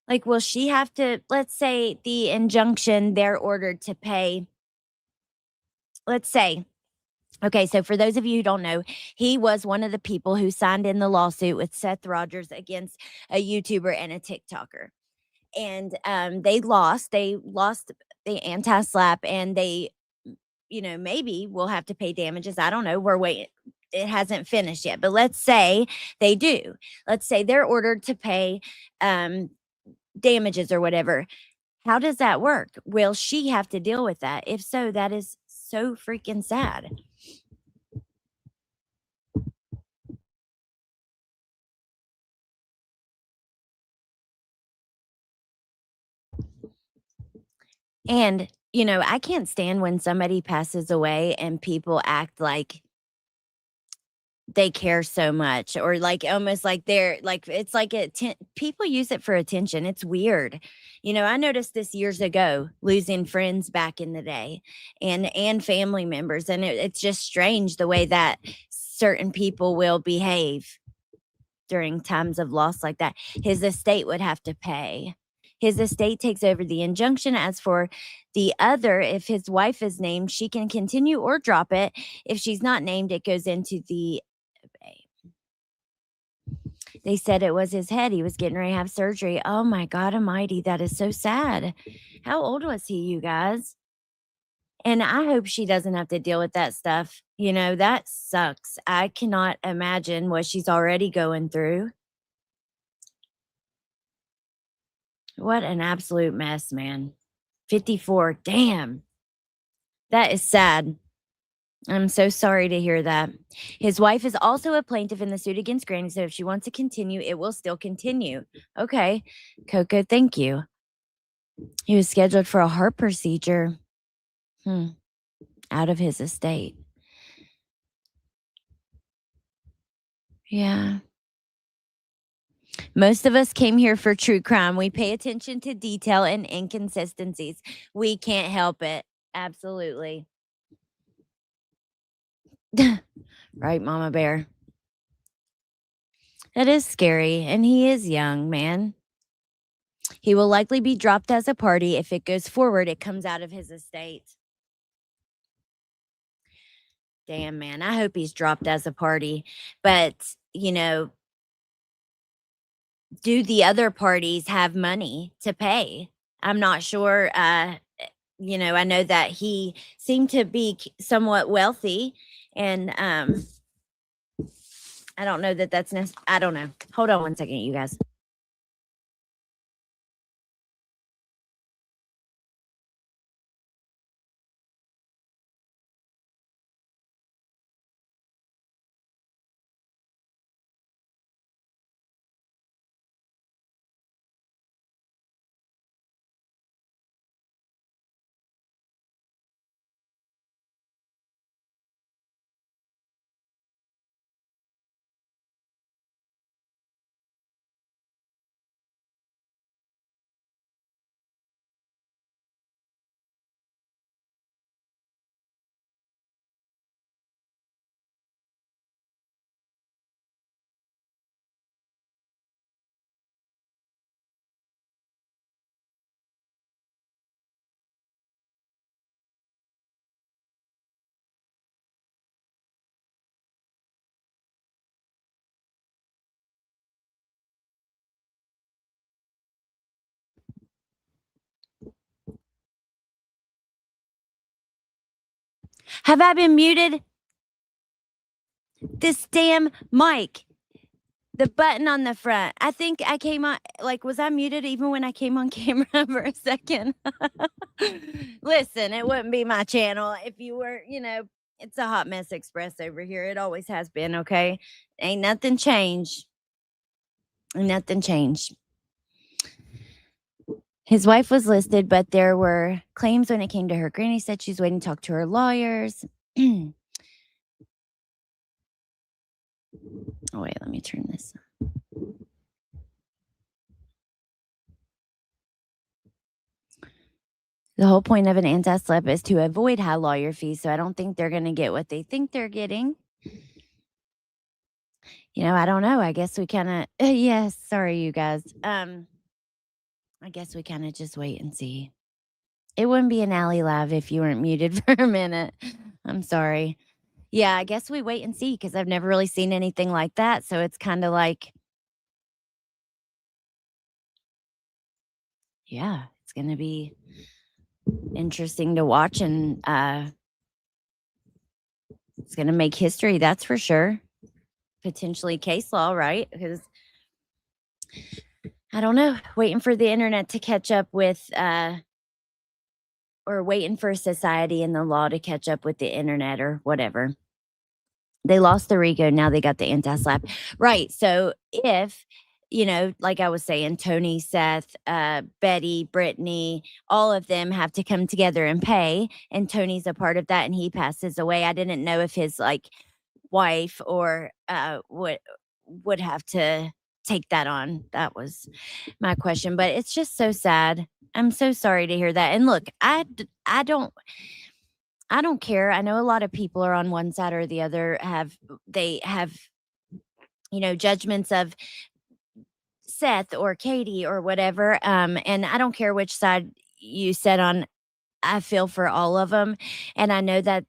Like, will she have to, let's say the injunction, they're ordered to pay, let's say, okay, so for those of you who don't know, he was one of the people who signed in the lawsuit with Seth Rogers against a YouTuber and a TikToker. And they lost the anti-slap, and they, maybe will have to pay damages. I don't know. We're waiting. It hasn't finished yet, but let's say they do. Let's say they're ordered to pay damages or whatever. How does that work? Will she have to deal with that? If so, that is so freaking sad. And, I can't stand when somebody passes away and people act like they care so much, or like almost like they're like, it's like people use it for attention. It's weird. I noticed this years ago, losing friends back in the day and family members. And it's just strange the way that certain people will behave during times of loss like that. His estate would have to pay. His estate takes over the injunction. As for the other, if his wife is named, she can continue or drop it. If she's not named, it goes into the. They said it was his head. He was getting ready to have surgery. Oh my God Almighty. That is so sad. How old was he, you guys? And I hope she doesn't have to deal with that stuff. You know, that sucks. I cannot imagine what she's already going through. What an absolute mess, man. 54. Damn. That is sad. I'm so sorry to hear that. His wife is also a plaintiff in the suit against Granny, so if she wants to continue, it will still continue. Okay. Coco, thank you. He was scheduled for a heart procedure. Out of his estate. Yeah. Most of us came here for true crime. We pay attention to detail and inconsistencies. We can't help it. Absolutely. Right, Mama Bear? That is scary, and he is young, man. He will likely be dropped as a party. If it goes forward, it comes out of his estate. Damn, man. I hope he's dropped as a party. But, you know, do the other parties have money to pay? I'm not sure. You know, I know that he seemed to be somewhat wealthy, and I don't know that that's I don't know. Hold on one second, you guys. Have I been muted? This damn mic. The button on the front. I think I came on, like, was I muted even when I came on camera for a second? Listen, it wouldn't be my channel if you were, you know, it's a Hot Mess Express over here. It always has been, okay? Ain't nothing changed. Nothing changed. His wife was listed, but there were claims when it came to her. Granny said she's waiting to talk to her lawyers. Oh, wait, let me turn this. The whole point of an anti-slip is to avoid high lawyer fees, so I don't think they're going to get what they think they're getting. You know, I don't know. I guess we kind of, yes, sorry, you guys. I guess we kind of just wait and see. It wouldn't be an alley live if you weren't muted for a minute. I'm sorry. Yeah, I guess we wait and see because I've never really seen anything like that. So it's kind of like, yeah, it's going to be interesting to watch, and it's going to make history. That's for sure. Potentially case law, right? Because I don't know, waiting for the internet to catch up with, or waiting for society and the law to catch up with the internet or whatever. They lost the RICO. Now they got the anti-slap. Right. So if, you know, like I was saying, Tony, Seth, Betty, Brittany, all of them have to come together and pay. And Tony's a part of that, and he passes away. I didn't know if his like wife or would have to take that on. That was my question. But it's just so sad. I'm so sorry to hear that. And look, I don't care. I know a lot of people are on one side or the other, they have, you know, judgments of Seth or Katie or whatever. And I don't care which side you said on. I feel for all of them, and I know that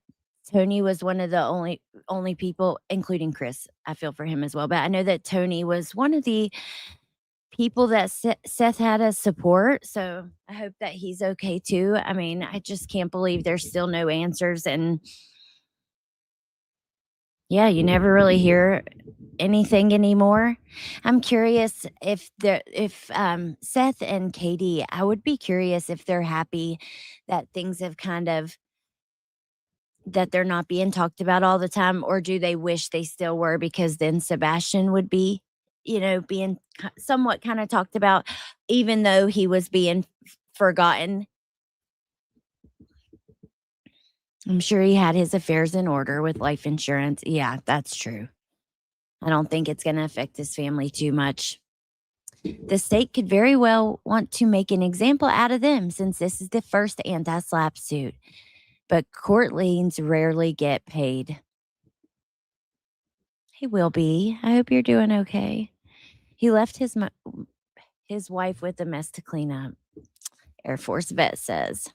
Tony was one of the only people, including Chris. I feel for him as well, but I know that Tony was one of the people that Seth had as support. So I hope that he's okay too. I mean, I just can't believe there's still no answers, and yeah, you never really hear anything anymore. I'm curious if Seth and Katie, I would be curious if they're happy that things have kind of that they're not being talked about all the time, or do they wish they still were, because then Sebastian would be, being somewhat kind of talked about, even though he was being forgotten. I'm sure he had his affairs in order with life insurance. Yeah, that's true. I don't think it's going to affect his family too much. The state could very well want to make an example out of them, since this is the first anti-SLAPP suit. But court liens rarely get paid. Hey, Will be. I hope you're doing okay. He left his wife with a mess to clean up. Air Force vet says.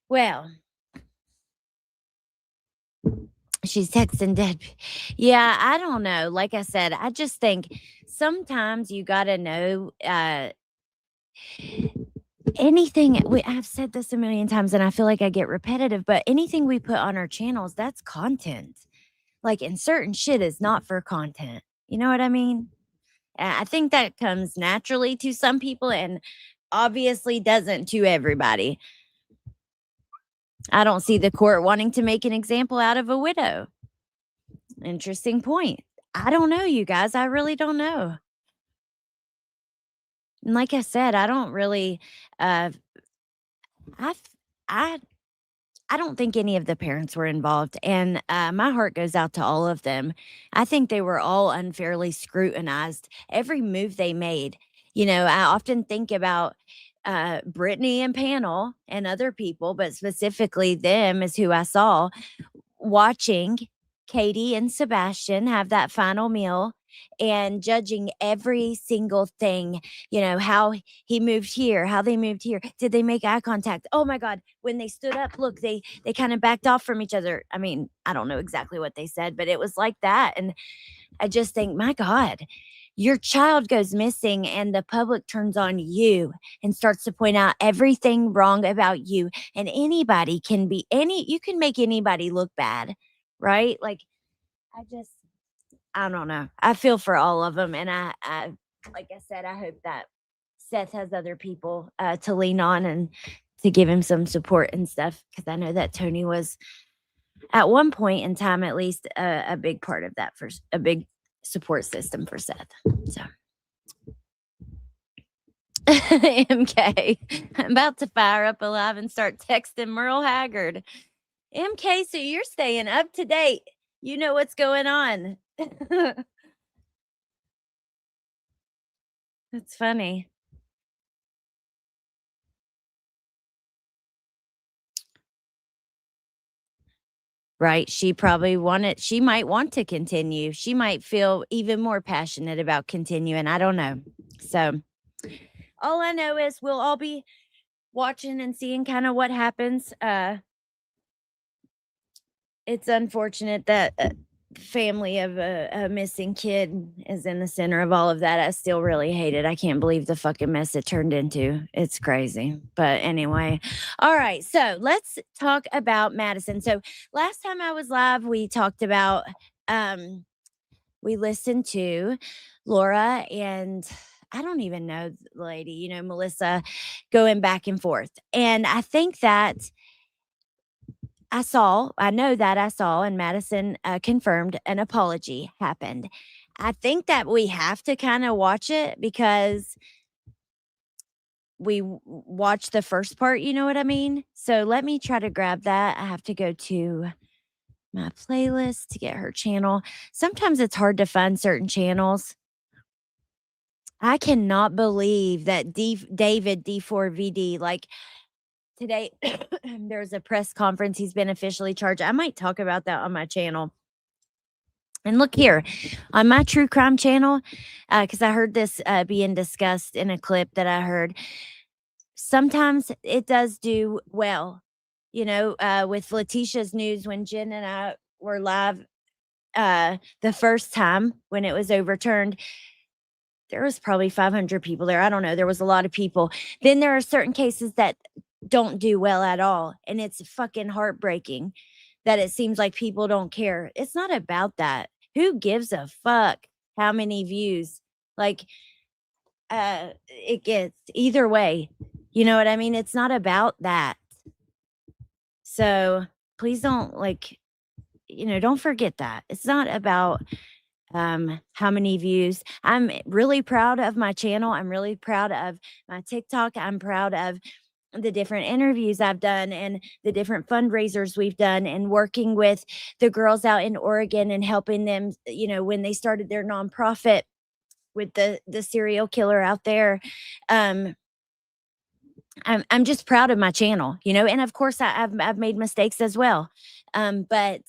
Well, she's texting dead. Yeah, I don't know. Like I said, I just think sometimes you got to know anything. I've said this a million times and I feel like I get repetitive, but anything we put on our channels, that's content. Like, and certain shit is not for content. You know what I mean? I think that comes naturally to some people and obviously doesn't to everybody. I don't see the court wanting to make an example out of a widow. Interesting point. I don't know, you guys. I really don't know. And like I said, I don't really I I I don't think any of the parents were involved, and my heart goes out to all of them. I think they were all unfairly scrutinized. Every move they made, I often think about Brittany and Panel and other people, but specifically them is who I saw watching Katie and Sebastian have that final meal and judging every single thing, how he moved here, how they moved here. Did they make eye contact? Oh my God. When they stood up, look, they kind of backed off from each other. I mean, I don't know exactly what they said, but it was like that. And I just think, my God, your child goes missing and the public turns on you and starts to point out everything wrong about you. And anybody can you can make anybody look bad, right? Like, I don't know. I feel for all of them. And I like I said, I hope that Seth has other people to lean on and to give him some support and stuff. Because I know that Tony was, at one point in time, at least, a big part of that, for a big support system for Seth. So. MK, I'm about to fire up alive and start texting Merle Haggard. MK, so you're staying up to date. You know what's going on. That's funny. Right? She might want to continue. She might feel even more passionate about continuing. I don't know. So all I know is we'll all be watching and seeing kind of what happens. It's unfortunate that family of a missing kid is in the center of all of that. I still really hate it. I can't believe the fucking mess it turned into. It's crazy. But anyway, all right. So let's talk about Madison. So last time I was live, we talked about we listened to Laura and I don't even know the lady, Melissa, going back and forth. And I think that I know that I saw, and Madison confirmed an apology happened. I think that we have to kind of watch it because we watched the first part, you know what I mean? So let me try to grab that. I have to go to my playlist to get her channel. Sometimes it's hard to find certain channels. I cannot believe that David D4VD, like, today, there's a press conference. He's been officially charged. I might talk about that on my channel. And look here on my true crime channel, because I heard this being discussed in a clip that I heard. Sometimes it does do well, with Letitia's news when Jen and I were live the first time when it was overturned. There was probably 500 people there. I don't know. There was a lot of people. Then there are certain cases that don't do well at all. And it's fucking heartbreaking that it seems like people don't care. It's not about that. Who gives a fuck how many views? Like, it gets either way. You know what I mean? It's not about that. So please don't don't forget that. It's not about how many views. I'm really proud of my channel. I'm really proud of my TikTok. I'm proud of the different interviews I've done and the different fundraisers we've done and working with the girls out in Oregon and helping them, when they started their nonprofit with the serial killer out there. I'm just proud of my channel, and of course I've made mistakes as well. But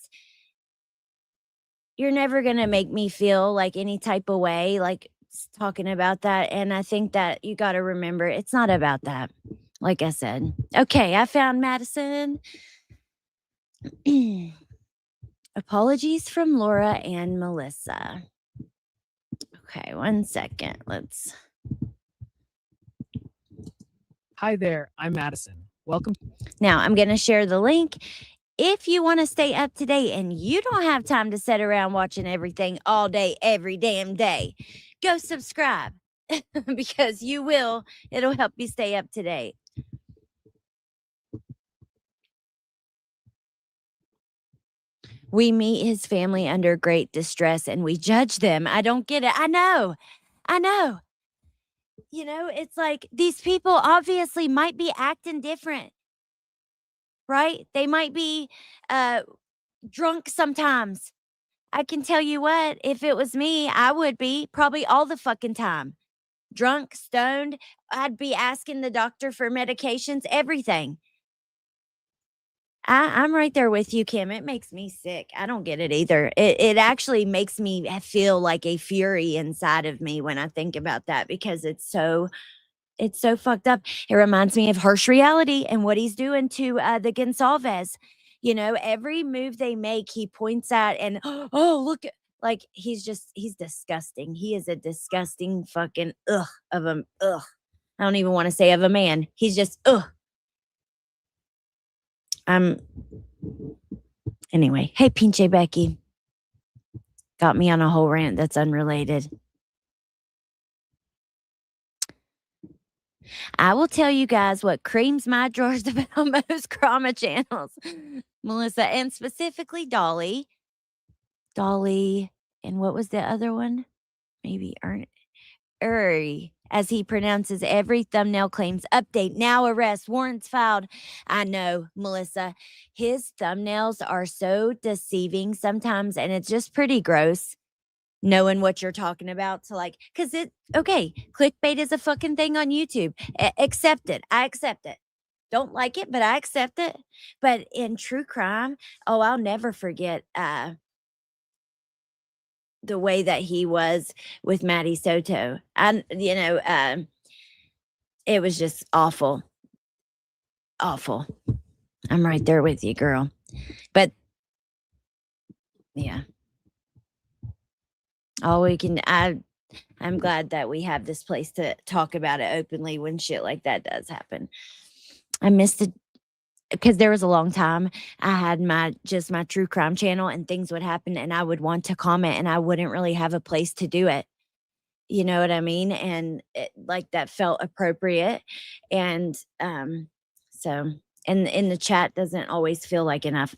you're never going to make me feel like any type of way, like talking about that. And I think that you got to remember, it's not about that. Like I said. Okay, I found Madison. Apologies from Laura and Melissa. Okay, 1 second. Hi there, I'm Madison. Welcome. Now, I'm going to share the link. If you want to stay up to date and you don't have time to sit around watching everything all day, every damn day, go subscribe because you will. It'll help you stay up to date. We meet his family under great distress and we judge them. I don't get it. I know. It's like these people obviously might be acting different, right? They might be drunk sometimes. I can tell you what, if it was me, I would be probably all the fucking time. Drunk, stoned. I'd be asking the doctor for medications, everything. I'm right there with you, Kim. It makes me sick. I don't get it either. It actually makes me feel like a fury inside of me when I think about that because it's so fucked up. It reminds me of Harsh Reality and what he's doing to the Gonsalves. Every move they make, he points at and oh look, like he's disgusting. He is a disgusting fucking ugh of a ugh. I don't even want to say of a man. He's just ugh. Anyway, hey, Pinche Becky. Got me on a whole rant that's unrelated. I will tell you guys what creams my drawers about most drama channels. Melissa, and specifically Dolly. And what was the other one? Maybe Uri, as he pronounces every thumbnail claims update, now arrest, warrants filed. I know, Melissa, his thumbnails are so deceiving sometimes, and it's just pretty gross knowing what you're talking about because clickbait is a fucking thing on YouTube. Accept it. I accept it. Don't like it, but I accept it. But in true crime, I'll never forget the way that he was with Maddie Soto. It was just awful. Awful. I'm right there with you, girl. But yeah. I'm glad that we have this place to talk about it openly when shit like that does happen. I missed it because there was a long time I had my true crime channel and things would happen and I would want to comment and I wouldn't really have a place to do it. You know what I mean? And that felt appropriate. And so and in the chat doesn't always feel like enough.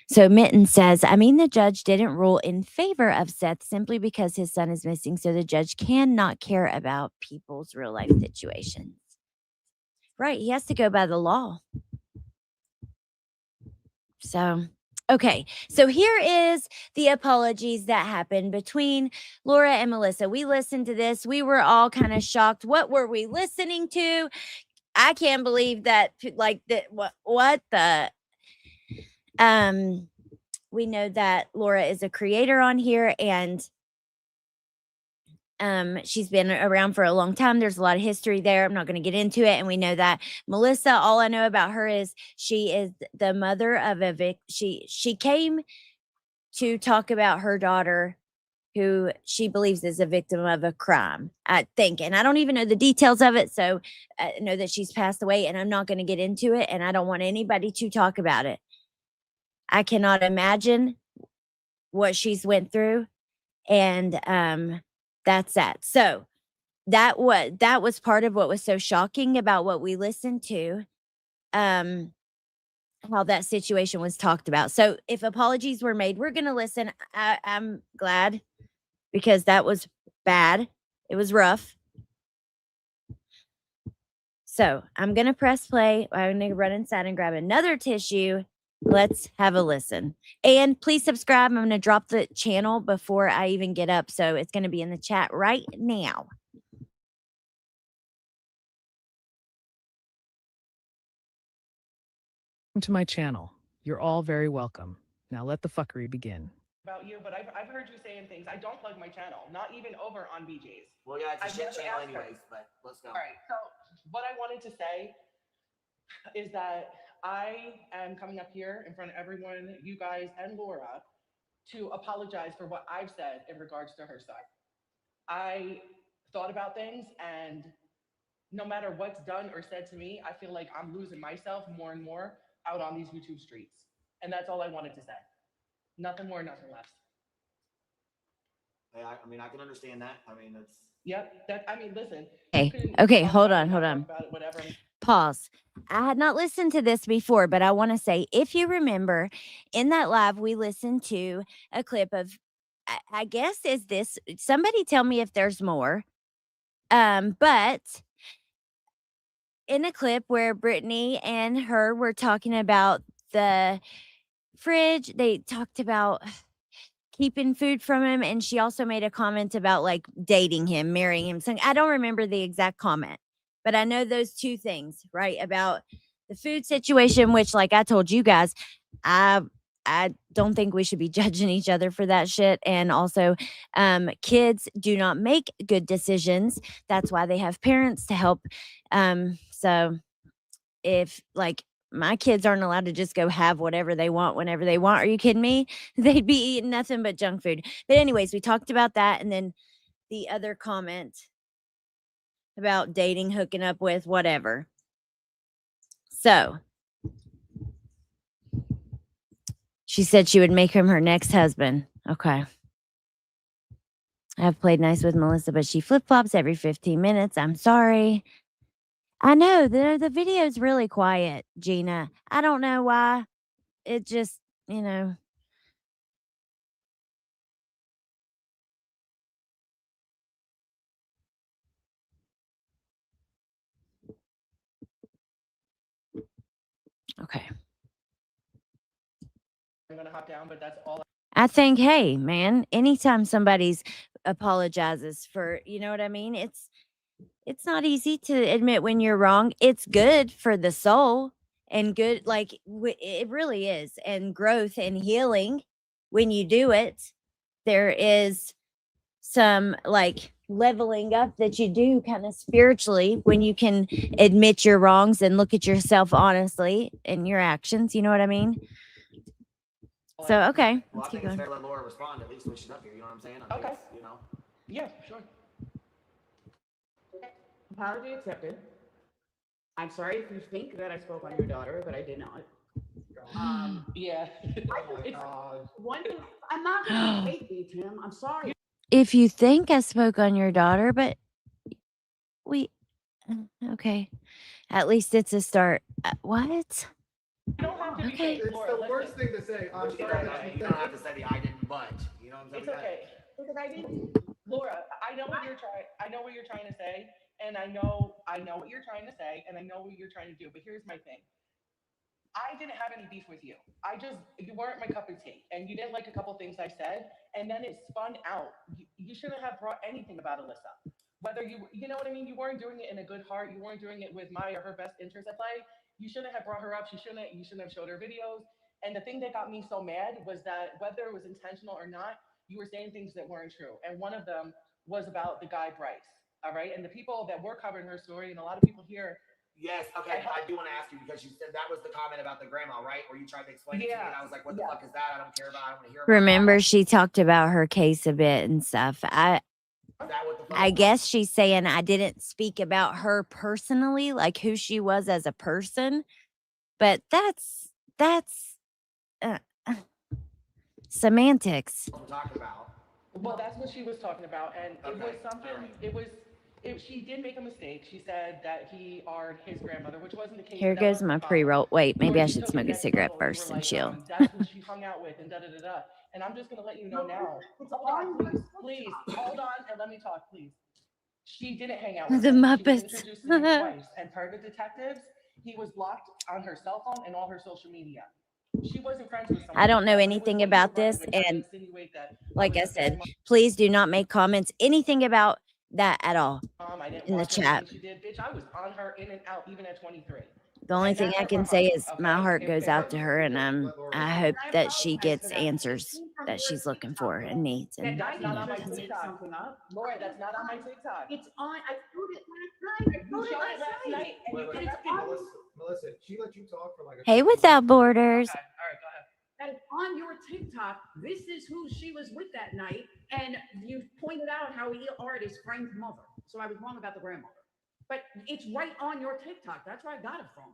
So Mitten says, the judge didn't rule in favor of Seth simply because his son is missing. So the judge cannot care about people's real life situations. Right. He has to go by the law. So, okay. So here is the apologies that happened between Laura and Melissa. We listened to this. We were all kind of shocked. What were we listening to? I can't believe that, what the, we know that Laura is a creator on here, and she's been around for a long time. There's a lot of history there. I'm not going to get into it. And we know that Melissa, all I know about her is she is the mother of a she came to talk about her daughter who she believes is a victim of a crime, I think. And I don't even know the details of it. So I know that she's passed away, and I'm not going to get into it. And I don't want anybody to talk about it. I cannot imagine what she's went through. And that's that. So that was part of what was so shocking about what we listened to, how that situation was talked about. So if apologies were made, we're going to listen. I'm glad, because that was bad. It was rough. So I'm going to press play. I'm going to run inside and grab another tissue. Let's have a listen. And please subscribe. I'm going to drop the channel before I even get up. So it's going to be in the chat right now. Welcome to my channel. You're all very welcome. Now let the fuckery begin. About you, but I've heard you saying things. I don't plug my channel, not even over on BJ's. Well, yeah, it's a I've shit never channel asked her. anyways, but let's go. All right, so what I wanted to say is that I am coming up here in front of everyone, you guys and Laura, to apologize for what I've said in regards to her son. I thought about things, and no matter what's done or said to me, I feel like I'm losing myself more and more out on these YouTube streets. And that's all I wanted to say. Nothing more, nothing less. Yeah, I mean, I can understand that. I mean, that's. Yep. Listen. Okay, hold on. Whatever. Pause. I had not listened to this before, but I want to say, if you remember, in that live, we listened to a clip of, I guess, is this, somebody tell me if there's more. But in a clip where Brittany and her were talking about the fridge, they talked about keeping food from him, and she also made a comment about like dating him, marrying him. So I don't remember the exact comment, but I know those two things, right? About the food situation, which, like I told you guys, I don't think we should be judging each other for that shit. And also, kids do not make good decisions. That's why they have parents to help. So if like my kids aren't allowed to just go have whatever they want whenever they want, are you kidding me? They'd be eating nothing but junk food. But anyways, we talked about that, and then the other comment about dating, hooking up with, whatever. So she said she would make him her next husband. Okay. I've played nice with Melissa, but she flip-flops every 15 minutes. I'm sorry. I know the video's really quiet, Gina. I don't know why. It just, you know. Okay. I'm gonna hop down, but that's all. I think, hey, man, anytime somebody's apologizes for, you know what I mean? It's not easy to admit when you're wrong. It's good for the soul, and good, like it really is, and growth and healing when you do it. There is some like leveling up that you do kind of spiritually when you can admit your wrongs and look at yourself honestly and your actions. You know what I mean? So, okay. Well, Let's I keep think it's going. fair to let Laura respond at least when she's up here. You know what I'm saying? I mean, Okay. You know. Yeah, sure. Apology accepted. I'm sorry if you think that I spoke on your daughter, but I did not. Yeah. It's one thing. I'm not gonna hate me, Tim. I'm sorry. If you think I spoke on your daughter, but we, okay. At least it's a start. What? You don't have to be Okay. fake, It's Laura, the worst listen. thing to say. I'm You sorry that you don't think have to say the I didn't, but you know what I'm saying? It's okay. Because I didn't. Laura, I know what you're trying. I know what you're trying to say, and I know what you're trying to say, and I know what you're trying to do. But here's my thing. I didn't have any beef with you. You weren't my cup of tea, and you didn't like a couple things I said, and then it spun out. You shouldn't have brought anything about Alyssa. Whether you know what I mean? You weren't doing it in a good heart. You weren't doing it with my or her best interest at play. You shouldn't have brought her up. You shouldn't have showed her videos. And the thing that got me so mad was that whether it was intentional or not, you were saying things that weren't true. And one of them was about the guy Bryce. All right. And the people that were covering her story, and a lot of people here. Yes, okay, but I do want to ask you because you said that was the comment about the grandma, right? Where you tried to explain it to me, and I was like, "What the fuck is that? I don't care about. I don't want to hear about." Remember, she talked about her case a bit and stuff. Is that what the fuck? I guess she's saying I didn't speak about her personally, like who she was as a person, but that's uh, semantics. What we're talking about. Well, that's what she was talking about, and it was Okay, something. alright. She did make a mistake. She said that he are his grandmother, which wasn't the case. Here That goes wasn't my the problem. pre-roll. Wait, maybe Lori, I you should took it smoke a next cigarette level. You first were and like, chill. that's who she hung out with, and da da da da. And I'm just gonna let you know now. Hold on, please, hold on, and let me talk, please. She didn't hang out with The him. She Muppets. was introduced to him twice, and per the detectives, he was blocked on her cell phone and all her social media. She wasn't friends with someone. I don't know like that, but it was anything what you about were running this, with, trying to and insinuate that like I was a said, bad please do not make comments, anything about that at all mom. I didn't in the watch chat. everything she did. Bitch, I was on her in and out even at 23. The only And thing that's I her can heart, say is my okay? heart If- goes if- out to her, and I hope that she gets answers that she's looking for and needs. And That's you not know, on my Just made TikTok. something up. Laura, that's not on my TikTok. It's on. I showed it last night. I You showed it showed it last last night. night, and you Wait, corrected it's on- me. Melissa, she let you talk for like a hey, couple without minutes. borders. Okay, all right, go ahead. That is on your TikTok. This is who she was with that night, and you pointed out how he are his friend's mother. So I was wrong about the grandmother, but it's right on your TikTok. That's where I got it from.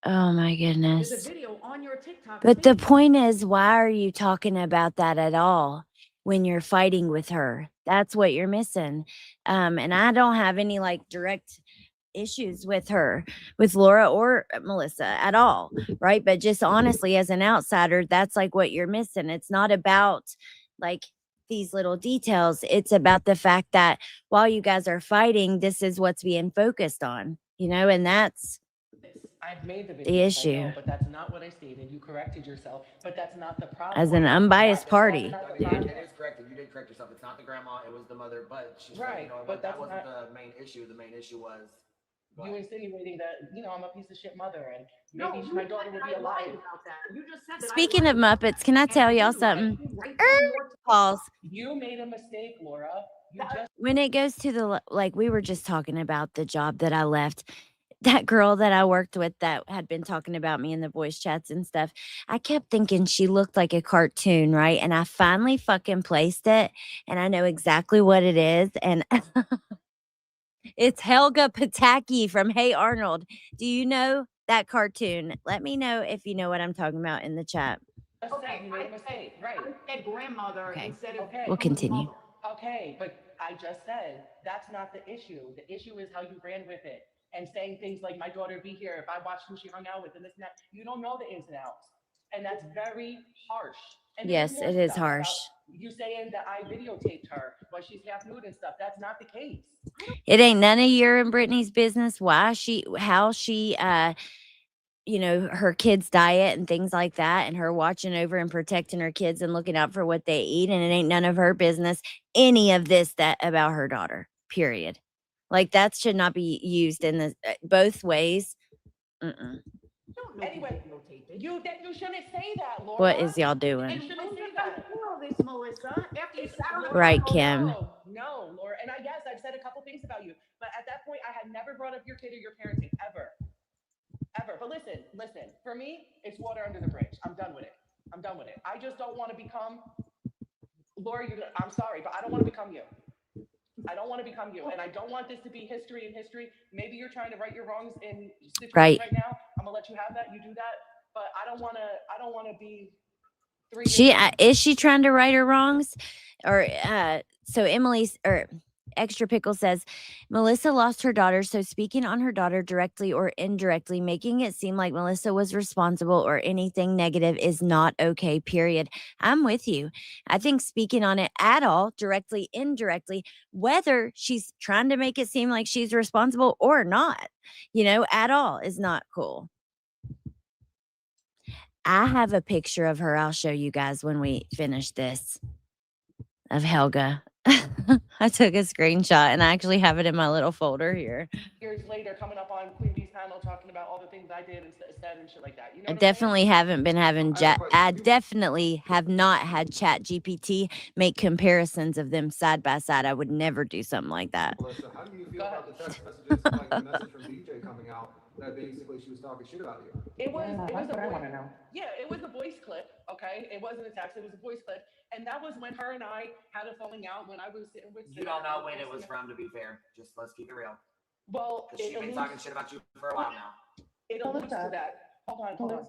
Oh my There's a goodness. video on your TikTok. But the saying- point is, why are you talking about that at all when you're fighting with her? That's what you're missing. And I don't have any like direct issues with her, with Laura or Melissa at all, right? But just honestly, as an outsider, that's like what you're missing. It's not about like these little details. It's about the fact that while you guys are fighting, this is what's being focused on, you know, and that's I've made the the video, issue. but that's not what I stated. You corrected yourself, but that's not the problem. As an unbiased party. That's not I the mean, problem. it is corrected. You did correct yourself. It's not the grandma, it was the mother, but she's Right, you know, but that that's wasn't not- the main issue. The main issue was You insinuating that, you know, I'm a piece of shit mother, and No, maybe you my said daughter would that be I lied alive. about that. You just said that I Speaking lied of about Muppets, that. can I And tell y'all you, something? right on your TikTok. Pause. You made a mistake, Laura. You just When it goes to the like, we were just talking about the job that I left. That girl that I worked with that had been talking about me in the voice chats and stuff, I kept thinking she looked like a cartoon, right? And I finally fucking placed it, and I know exactly what it is. And it's Helga Pataki from Hey Arnold. Do you know that cartoon? Let me know if you know what I'm talking about in the chat. said Okay, you made a mistake, right? I said grandmother Okay. instead of Okay. We'll continue. mother. Okay, but I just said that's not the issue. The issue is how you ran with it and saying things like, my daughter would be here if I watched who she hung out with and this and that. You don't know the ins and outs. And that's very harsh. And there's Yes, more it is stuff about harsh. You saying that I videotaped her while she's half nude and stuff. That's not the case. It ain't none of your and Brittany's business how she you know, her kids' diet and things like that, and her watching over and protecting her kids and looking out for what they eat, and it ain't none of her business any of this that about her daughter, period. Like that should not be used in the both ways. I don't know Anyway, who videotaped it. You shouldn't say that, Laura. What is y'all You doing? shouldn't When say did that. I do all this, Melissa? After you sat on the Right, phone- Kim. No, Laura. And yes, I've said a couple things about you, but at that point, I had never brought up your kid or your parenting ever. But listen. For me, it's water under the bridge. I'm done with it. I just don't want to become Laura. I'm sorry, but I don't want to become you. And I don't want this to be history in history. Maybe you're trying to right your wrongs in situations Right. right now. I'm gonna let you have that. You do that, but I don't want to be 3 years. She is she trying to right her wrongs, or so Emily's or Extra Pickle says Melissa lost her daughter, so speaking on her daughter directly or indirectly, making it seem like Melissa was responsible or anything negative is not okay, period. I'm with you. I think speaking on it at all, directly, indirectly, whether she's trying to make it seem like she's responsible or not, you know, at all is not cool. I have a picture of her. I'll show you guys when we finish this of Helga. I took a screenshot and I actually have it in my little folder here. Years later, coming up on Queen Bee's panel talking about all the things I did and said and shit like that. You know I what I'm saying? definitely haven't been having I have a question. I definitely have not had Chat GPT make comparisons of them side by side. I would never do something like that. Melissa, how do you feel Go about ahead. the text messages, like the message from DJ coming out that basically she was talking shit about you? It was Yeah, it was that's a what I voice, want to know. yeah, it was a voice clip, okay? It wasn't a text, it was a voice clip. And that was when her and I had a falling out when I was sitting with You don't know when it was from, to be fair. Just let's keep it real. Well, Because she's been talking shit about you for a while now. it alludes to that. Hold on.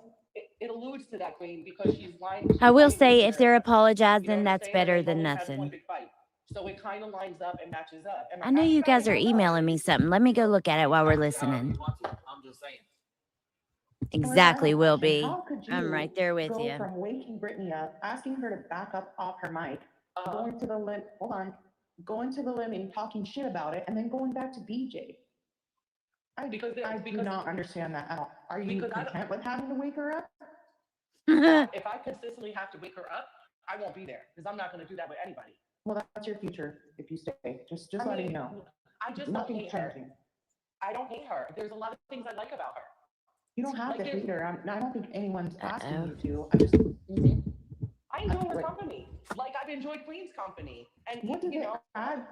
It alludes to that, Queen, because she's lying. I will she's say lying if they're here. You know apologizing, what I'm that's saying? better And they've than always had one nothing. big fight. So it kind of lines up and matches up. And I know you guys are emailing me something. Let me go look at it while we're However listening. you want to. I'm just saying. Exactly, will be. How could you I'm right there with go you. from waking Brittany up, asking her to back up off her mic, going to the limb, going to the limb and talking shit about it, and then going back to BJ? I do not understand that at all. Are you Because I don't- content with having to wake her up? if I consistently have to wake her up, I won't be there because I'm not going to do that with anybody. Well, that's your future if you stay. Just I letting mean, you know. I just don't Nothing's hate her. changing. I don't hate her. There's a lot of things I like about her. You don't have Like to if- hate her. I don't think anyone's asking Uh-oh. you to. I just, I enjoy her Like- company. Like I've enjoyed Queen's company. And what does you it know, add?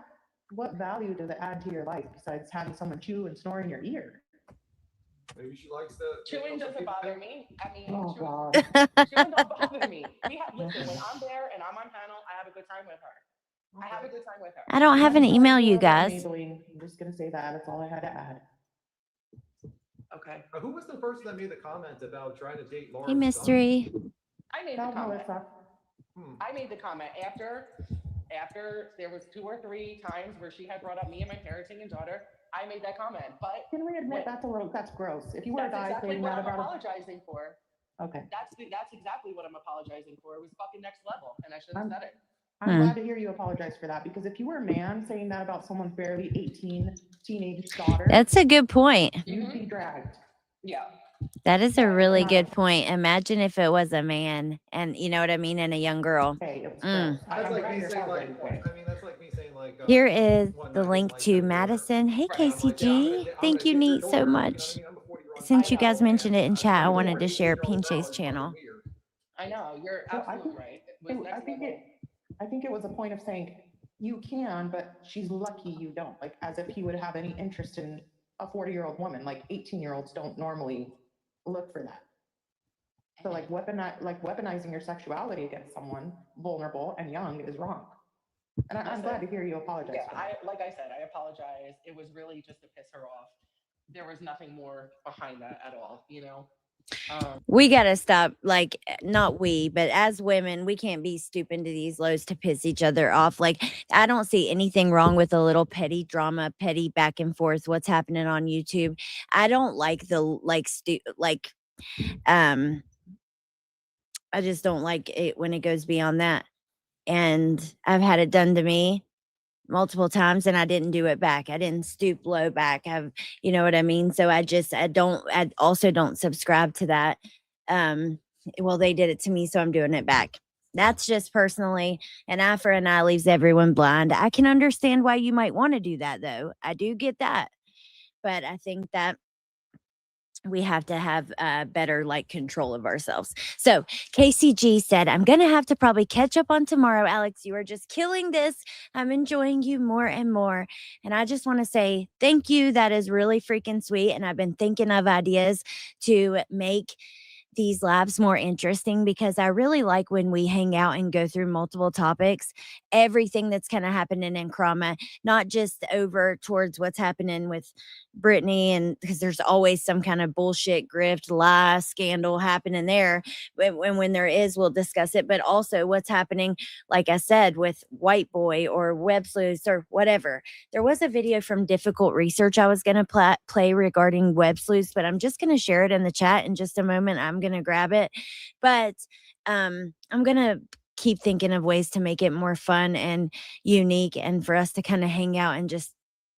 What value does it add to your life besides having someone chew and snore in your ear? Maybe she likes the chewing doesn't bother me. I mean, Oh, chewing, God. chewing don't bother me. Listen, when I'm there and I'm on panel, I have a good time with her. I have a good time with her. I don't have an That's all email, I you know about guys. Maybelline. I'm just gonna say that. That's all I had to add. Okay. Who was the person that made the comment about trying to date Laura? Hey, mystery. I made the Tell comment. Melissa. I made the comment after there was 2 or 3 times where she had brought up me and my parenting and daughter. I made that comment, but Can we admit that's gross? If you were a that's guy exactly saying what that I'm about apologizing for. okay. That's exactly what I'm apologizing for. It was fucking next level, and I should have said it. I'm glad to hear you apologize for that because if you were a man saying that about someone's barely 18 teenage daughter, That's a good point. you'd be dragged. Yeah. That is a really good point. Imagine if it was a man and you know what I mean, and a young girl. Hey, it was Mm. gross. That's I'm like glad me you're saying like, apologizing. I mean, that's like me saying like. Here is one the night link like to that, Madison. Hey, Right, I'm like, yeah, I'm KCG. gonna Thank you, date your Neat, so daughter, you know what I much. mean? I'm a 40-year-old Since you I guys know, mentioned it in chat, I I'm wanted to 40, share 18-year-old now Pinche's is fucking channel. weird. I know, you're So I absolutely think- right. It was I next think level. I think it was a point of saying you can, but she's lucky you don't. Like as if he would have any interest in a 40-year-old woman. Like 18-year-olds don't normally look for that. So like weaponizing your sexuality against someone vulnerable and young is wrong. And I'm glad to hear you apologize. Yeah, for that. like I said, I apologize. It was really just to piss her off. There was nothing more behind that at all, you know? We gotta stop, like, not we, but as women, we can't be stooping to these lows to piss each other off. Like, I don't see anything wrong with a little petty drama, petty back and forth, what's happening on YouTube. I don't like the, I just don't like it when it goes beyond that. And I've had it done to me multiple times and I didn't do it back. I didn't stoop low back. You know what I mean? So I also don't subscribe to that. Well, they did it to me, so I'm doing it back. That's just personally, an eye for an eye leaves everyone blind. I can understand why you might want to do that though. I do get that. But I think that we have to have better control of ourselves. So KCG said, I'm going to have to probably catch up on tomorrow. Alex, you are just killing this. I'm enjoying you more and more. And I just want to say thank you. That is really freaking sweet. And I've been thinking of ideas to make these lives more interesting because I really like when we hang out and go through multiple topics, everything that's kind of happening in Krama, not just over towards what's happening with Brittany, and because there's always some kind of bullshit, grift, lie, scandal happening there. When there is, we'll discuss it, but also what's happening, like I said, with White Boy or Web Sleuths or whatever. There was a video from Difficult Research I was going to play regarding Web Sleuths, but I'm just going to share it in the chat in just a moment. I'm going to grab it, but I'm going to keep thinking of ways to make it more fun and unique and for us to kind of hang out and just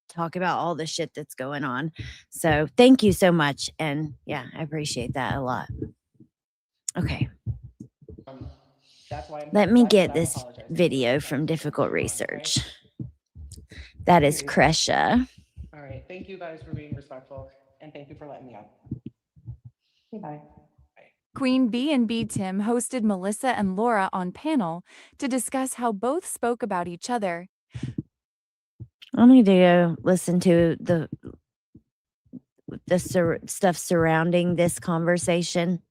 talk about all the shit that's going on. So thank you so much. And yeah, I appreciate that a lot. Okay. That's why Let me that's get what I'm this apologizing for. video from Difficult Research. That is Kresha. All right. Thank you guys for being respectful. and thank you for letting me on. Okay, bye. Queen Bee and B Tim hosted Melissa and Laura on panel to discuss how both spoke about each other. I need to go listen to the stuff surrounding this conversation.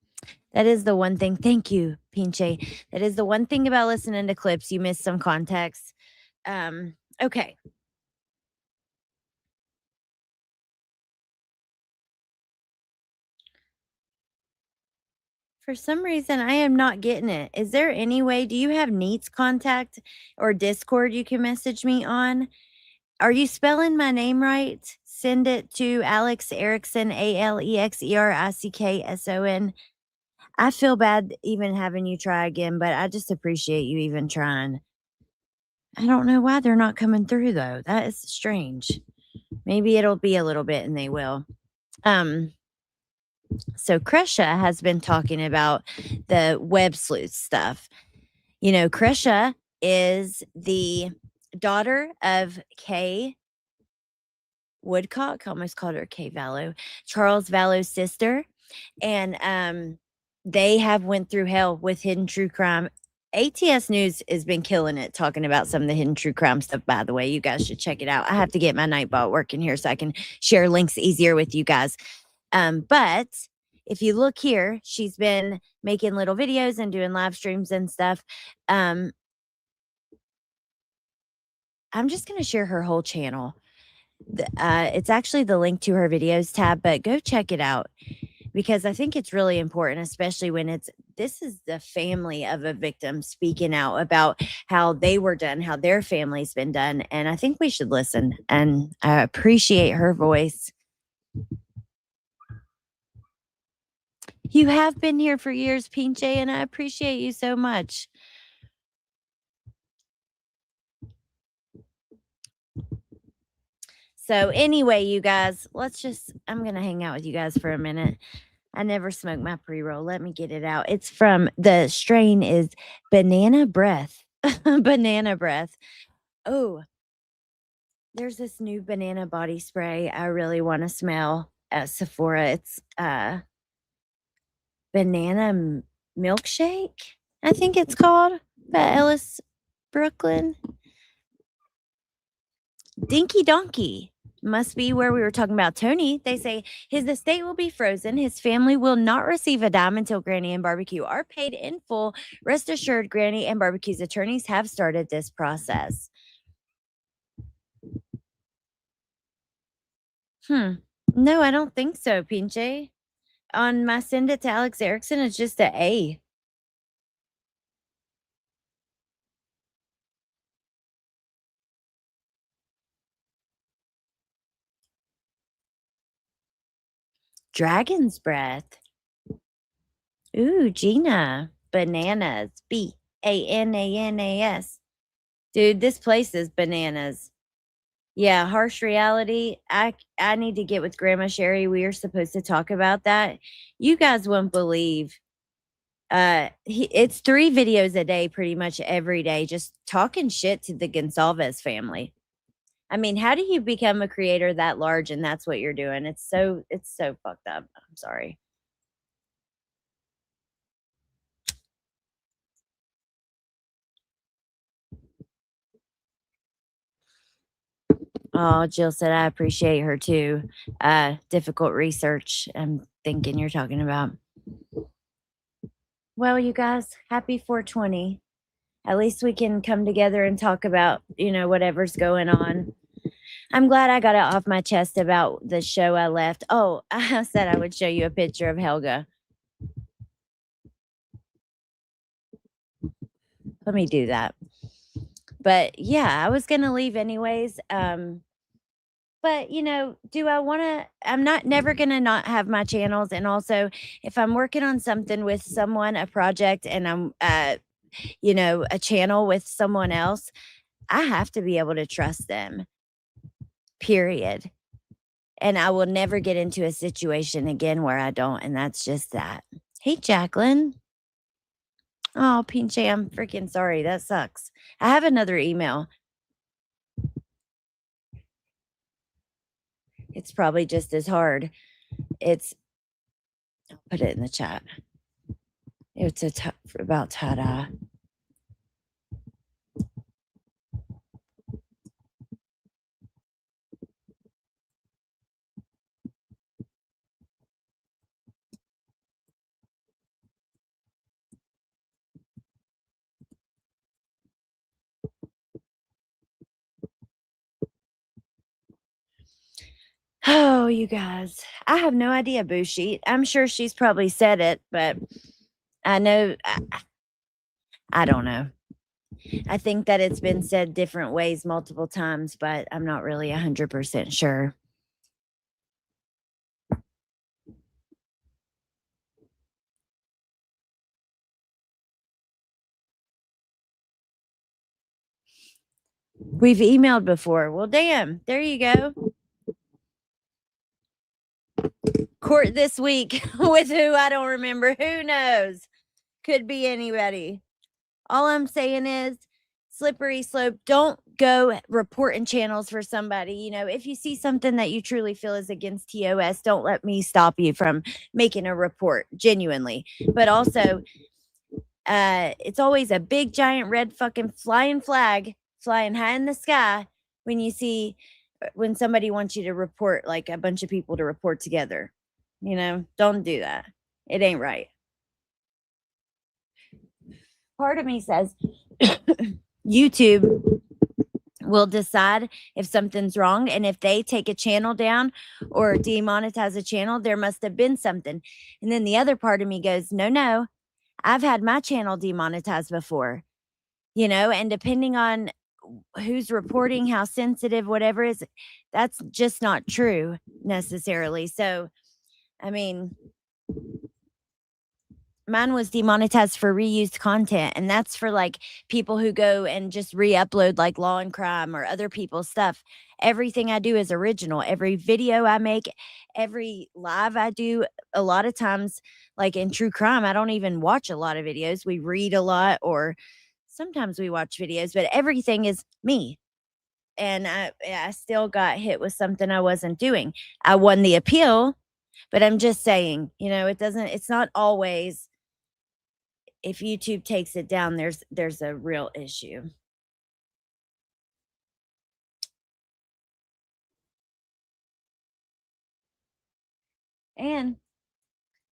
That is the one thing. Thank you, Pinche. That is the one thing about listening to clips. You miss some context. Okay. For some reason, I am not getting it. Is there any way? Do you have Neat's contact or Discord you can message me on? Are you spelling my name right? Send it to Alex Erickson, AlexErickson. I feel bad even having you try again, but I just appreciate you even trying. I don't know why they're not coming through though. That is strange. Maybe it'll be a little bit and they will. So Kresha has been talking about the web sleuth stuff. You know, Kresha is the daughter of Kay Woodcock. I almost called her Kay Vallow, Charles Vallow's sister. And they have went through hell with hidden true crime. ATS News has been killing it talking about some of the hidden true crime stuff, by the way. You guys should check it out. I have to get my Nightbot working here so I can share links easier with you guys. But if you look here, she's been making little videos and doing live streams and stuff. I'm just going to share her whole channel. It's actually the link to her videos tab, but go check it out because I think it's really important, especially when this is the family of a victim speaking out about how they were done, how their family's been done. And I think we should listen, and I appreciate her voice. You have been here for years, Pinche, and I appreciate you so much. So anyway, you guys, I'm going to hang out with you guys for a minute. I never smoked my pre-roll. Let me get it out. It's the strain is Banana Breath. Banana Breath. Oh, there's this new banana body spray I really want to smell at Sephora. It's Banana Milkshake, I think it's called, by Ellis Brooklyn. Dinky Donkey must be where we were talking about Tony. They say his estate will be frozen. His family will not receive a dime until Granny and Barbecue are paid in full. Rest assured, Granny and Barbecue's attorneys have started this process. No, I don't think so, Pinche. On my send it to Alex Erickson, it's just an A. Dragon's Breath. Ooh, Gina. Bananas. Bananas. Dude, this place is bananas. Yeah, harsh reality. I need to get with Grandma Sherry. We are supposed to talk about that. You guys won't believe. It's 3 videos a day, pretty much every day, just talking shit to the Gonsalves family. I mean, how do you become a creator that large and that's what you're doing? It's so fucked up. I'm sorry. Oh, Jill said I appreciate her too. Difficult research, I'm thinking you're talking about. Well, you guys, happy 420. At least we can come together and talk about, whatever's going on. I'm glad I got it off my chest about the show I left. Oh, I said I would show you a picture of Helga. Let me do that. But yeah, I was going to leave anyways. But do I want to, I'm never going to not have my channels. And also if I'm working on something with someone, a project, and I'm, a channel with someone else, I have to be able to trust them, period. And I will never get into a situation again where I don't. And that's just that. Hey, Jacqueline. Oh, Pinche, I'm freaking sorry. That sucks. I have another email. It's probably just as hard. It's, I'll put it in the chat. It's about tie-dye. Oh, you guys, I have no idea, Boo Sheet. I'm sure she's probably said it, but I know, I don't know. I think that it's been said different ways multiple times, but I'm not really 100% sure. We've emailed before. Well, damn, there you go. Court this week with who I don't remember. Who knows? Could be anybody. All I'm saying is slippery slope. Don't go reporting channels for somebody. You know, if you see something that you truly feel is against TOS, don't let me stop you from making a report, genuinely. But also, it's always a big giant red fucking flying flag flying high in the sky when you see when somebody wants you to report, like a bunch of people to report together. You know, don't do that. It ain't right. Part of me says YouTube will decide if something's wrong, and if they take a channel down or demonetize a channel, there must have been something. And then the other part of me goes, no, I've had my channel demonetized before, you know, and depending on who's reporting, how sensitive, whatever is, that's just not true necessarily. So, I mean, mine was demonetized for reused content, and that's for like people who go and just re-upload like Law and Crime or other people's stuff. Everything I do is original. Every video I make, every live I do, a lot of times, like in true crime, I don't even watch a lot of videos. We read a lot, or sometimes we watch videos, but everything is me. And I still got hit with something I wasn't doing. I won the appeal, but I'm just saying, you know, it's not always, if YouTube takes it down, there's a real issue. And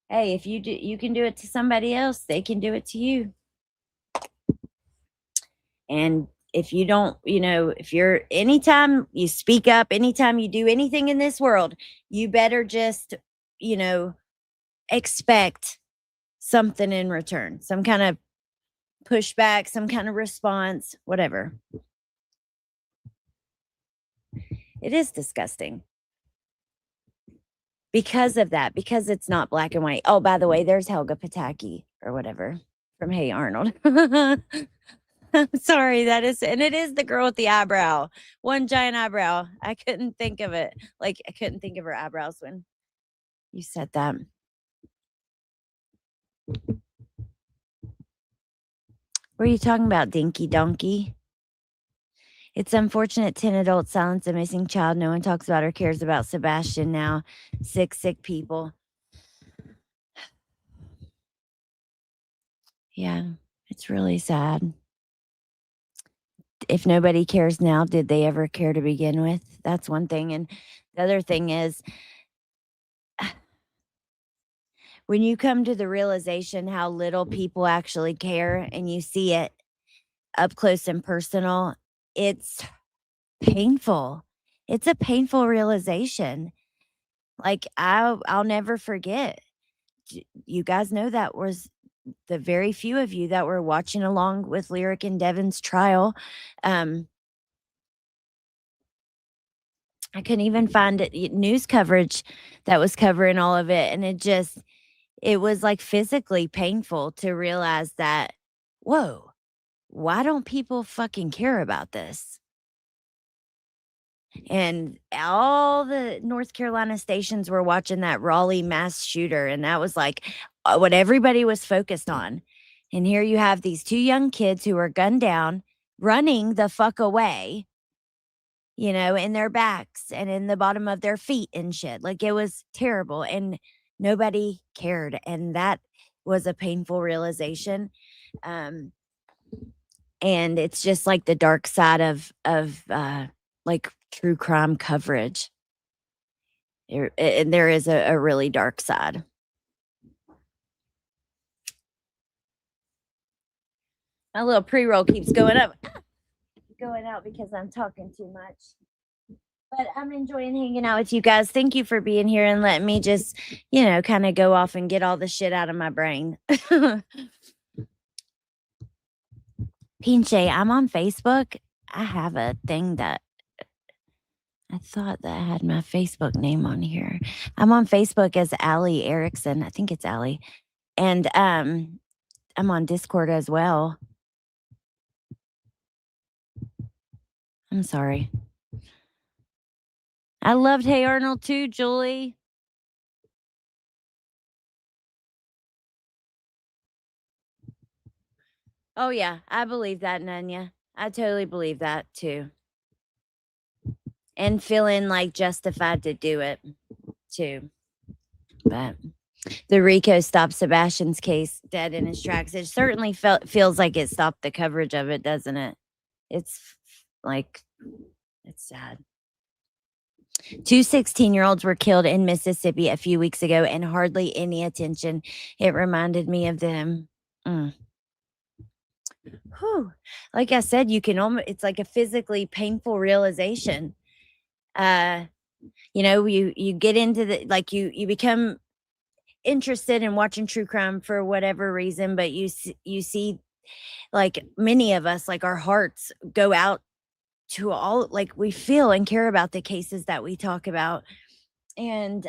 hey, if you can do it to somebody else, they can do it to you. And if you don't, you know, anytime you speak up, anytime you do anything in this world, you better just, you know, expect something in return, some kind of pushback, some kind of response, whatever. It is disgusting because of that, because it's not black and white. Oh, by the way, there's Helga Pataki or whatever from Hey Arnold. I'm sorry, and it is the girl with the eyebrow, one giant eyebrow. I couldn't think of it. Like, I couldn't think of her eyebrows when you said that. What are you talking about, Dinky Donkey? It's unfortunate 10 adults silence a missing child. No one talks about or cares about Sebastian now. Sick people. Yeah, it's really sad. If nobody cares now, did they ever care to begin with? That's one thing. And the other thing is, when you come to the realization how little people actually care and you see it up close and personal, it's painful. It's a painful realization. Like, I'll never forget. You guys know that was the very few of you that were watching along with Lyric and Devin's trial. I couldn't even find news coverage that was covering all of it. And it was like physically painful to realize that, whoa, why don't people fucking care about this? And all the North Carolina stations were watching that Raleigh mass shooter. And that was like what everybody was focused on. And here you have these two young kids who are gunned down, running the fuck away. in their backs and in the bottom of their feet and shit. Like, it was terrible and nobody cared. And that was a painful realization. And it's just like the dark side of like true crime coverage. And there is a really dark side. My little pre-roll keeps going up, going out because I'm talking too much. But I'm enjoying hanging out with you guys. Thank you for being here and letting me just, kind of go off and get all the shit out of my brain. Pinche, I'm on Facebook. I have a thing that I thought that I had my Facebook name on here. I'm on Facebook as Allie Erickson. I think it's Allie. And I'm on Discord as well. I'm sorry. I loved Hey Arnold too, Julie. Oh yeah, I believe that, Nunya. I totally believe that too. And feeling like justified to do it too. But the Rico stopped Sebastian's case dead in his tracks. It certainly feels like it stopped the coverage of it, doesn't it? It's like, it's sad. 2 16-year-olds were killed in Mississippi a few weeks ago and hardly any attention. It reminded me of them. Whew. Like I said, you can almost, it's like a physically painful realization. You get into the, like you become interested in watching true crime for whatever reason, but you see, like many of us, like our hearts go out to all, like we feel and care about the cases that we talk about. And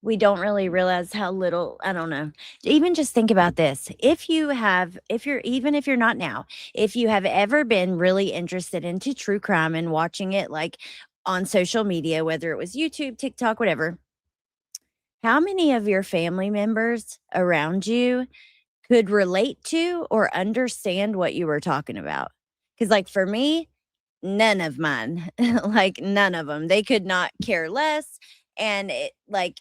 we don't really realize how little, I don't know. Even just think about this. If you're not now, if you have ever been really interested into true crime and watching it like on social media, whether it was YouTube, TikTok, whatever, how many of your family members around you could relate to or understand what you were talking about? Because like for me, none of mine, like none of them, they could not care less. And it, like,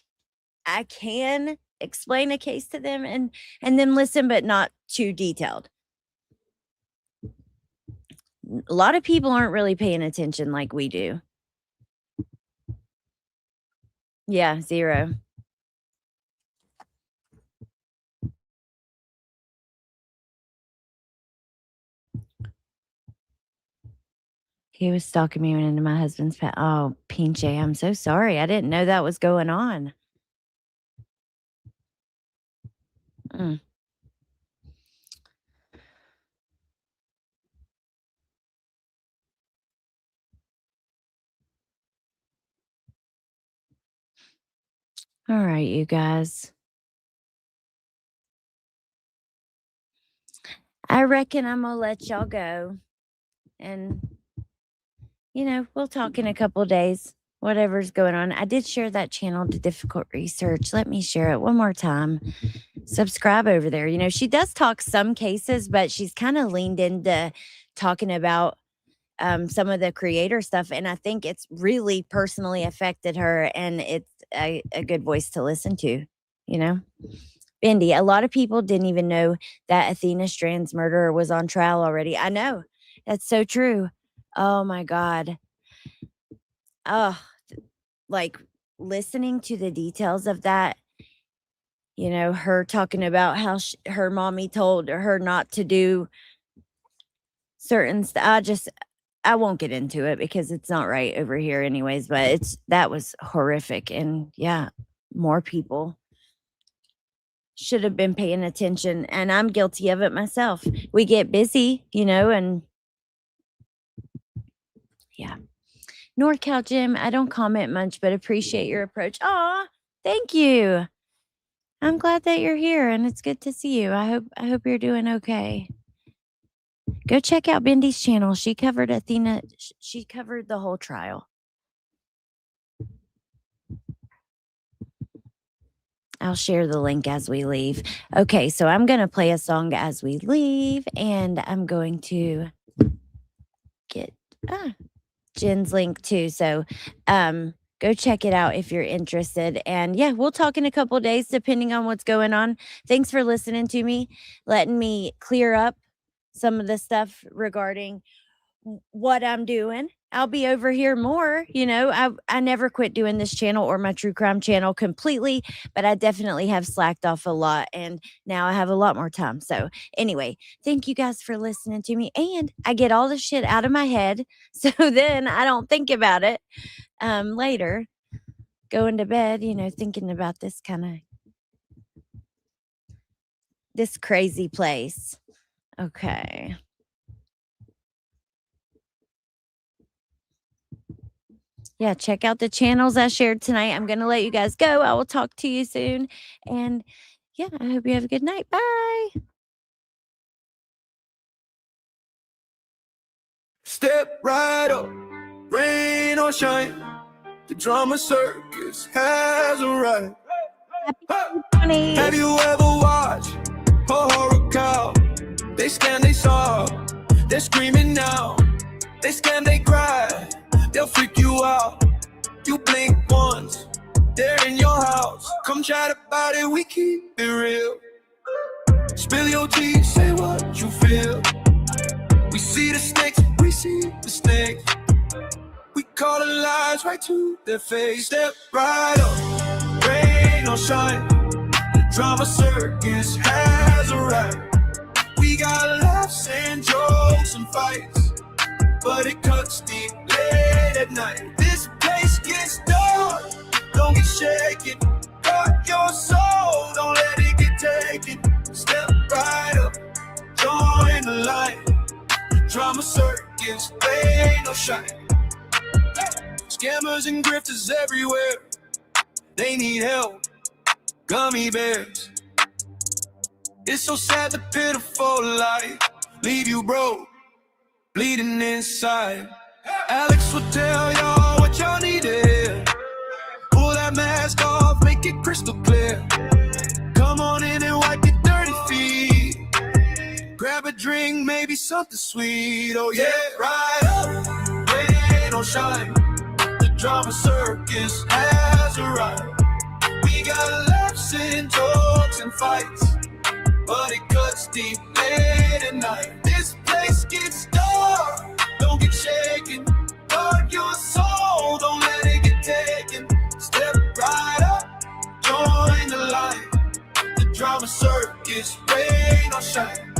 I can explain a case to them and then listen, but not too detailed. A lot of people aren't really paying attention like we do. Yeah, 0. He was stalking me into my husband's pet. Oh, Pinche, I'm so sorry. I didn't know that was going on. Mm. All right, you guys. I reckon I'm going to let y'all go. And, we'll talk in a couple days, whatever's going on. I did share that channel to Difficult Research. Let me share it one more time. Subscribe over there. She does talk some cases, but she's kind of leaned into talking about some of the creator stuff. And I think it's really personally affected her. And it's a good voice to listen to, Bendy, a lot of people didn't even know that Athena Strand's murderer was on trial already. I know. That's so true. Oh my God. Oh, like listening to the details of that, her talking about how her mommy told her not to do certain stuff. I won't get into it because it's not right over here anyways, but that was horrific. And yeah, more people should have been paying attention, and I'm guilty of it myself. We get busy, and yeah. NorCal Jim, I don't comment much, but appreciate your approach. Aw, thank you. I'm glad that you're here, and it's good to see you. I hope you're doing okay. Go check out Bendy's channel. She covered Athena. She covered the whole trial. I'll share the link as we leave. Okay, so I'm going to play a song as we leave, and I'm going to Jen's link too. So go check it out if you're interested. And yeah, we'll talk in a couple days depending on what's going on. Thanks for listening to me, letting me clear up some of the stuff regarding what I'm doing. I'll be over here more, I never quit doing this channel or my true crime channel completely, but I definitely have slacked off a lot and now I have a lot more time. So anyway, thank you guys for listening to me, and I get all the shit out of my head so then I don't think about it later going to bed, thinking about this crazy place. Okay. Yeah, check out the channels I shared tonight. I'm going to let you guys go. I will talk to you soon. And yeah, I hope you have a good night. Bye. Step right up, rain or shine. The drama circus has arrived. Have you ever watched a horror cow? They scan, they saw, they're screaming now. They scan, they cry, they'll freak you out. You blink once, they're in your house. Come chat about it, we keep it real. Spill your tea, say what you feel. We see the snakes, we see the snakes. We call the lies right to their face. Step right up, rain or shine. The drama circus has arrived. We got laughs and jokes and fights, but it cuts deep late at night. This place gets dark, don't get shaken. Guard your soul, don't let it get taken. Step right up, join the line. Drama circus, rain or shine. Scammers and grifters everywhere, they need help, gummy bears. It's so sad, the pitiful life leave you broke, bleeding inside. Alex will tell y'all what y'all need to hear. Pull that mask off, make it crystal clear. Come on in and wipe your dirty feet. Grab a drink, maybe something sweet. Oh yeah, right up, rain or shine. The drama circus has arrived. We got laughs and jokes and fights, but it cuts deep late at night. This place gets dark, don't get shaken. Guard your soul, don't let it get taken. Step right up, join the line. The drama circus, rain or shine.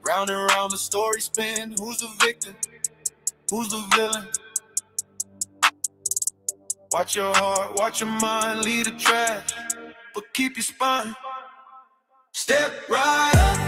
Round and round the story spin. Who's the victim? Who's the villain? Watch your heart, watch your mind, lead the trash, but keep your spine. Step right up,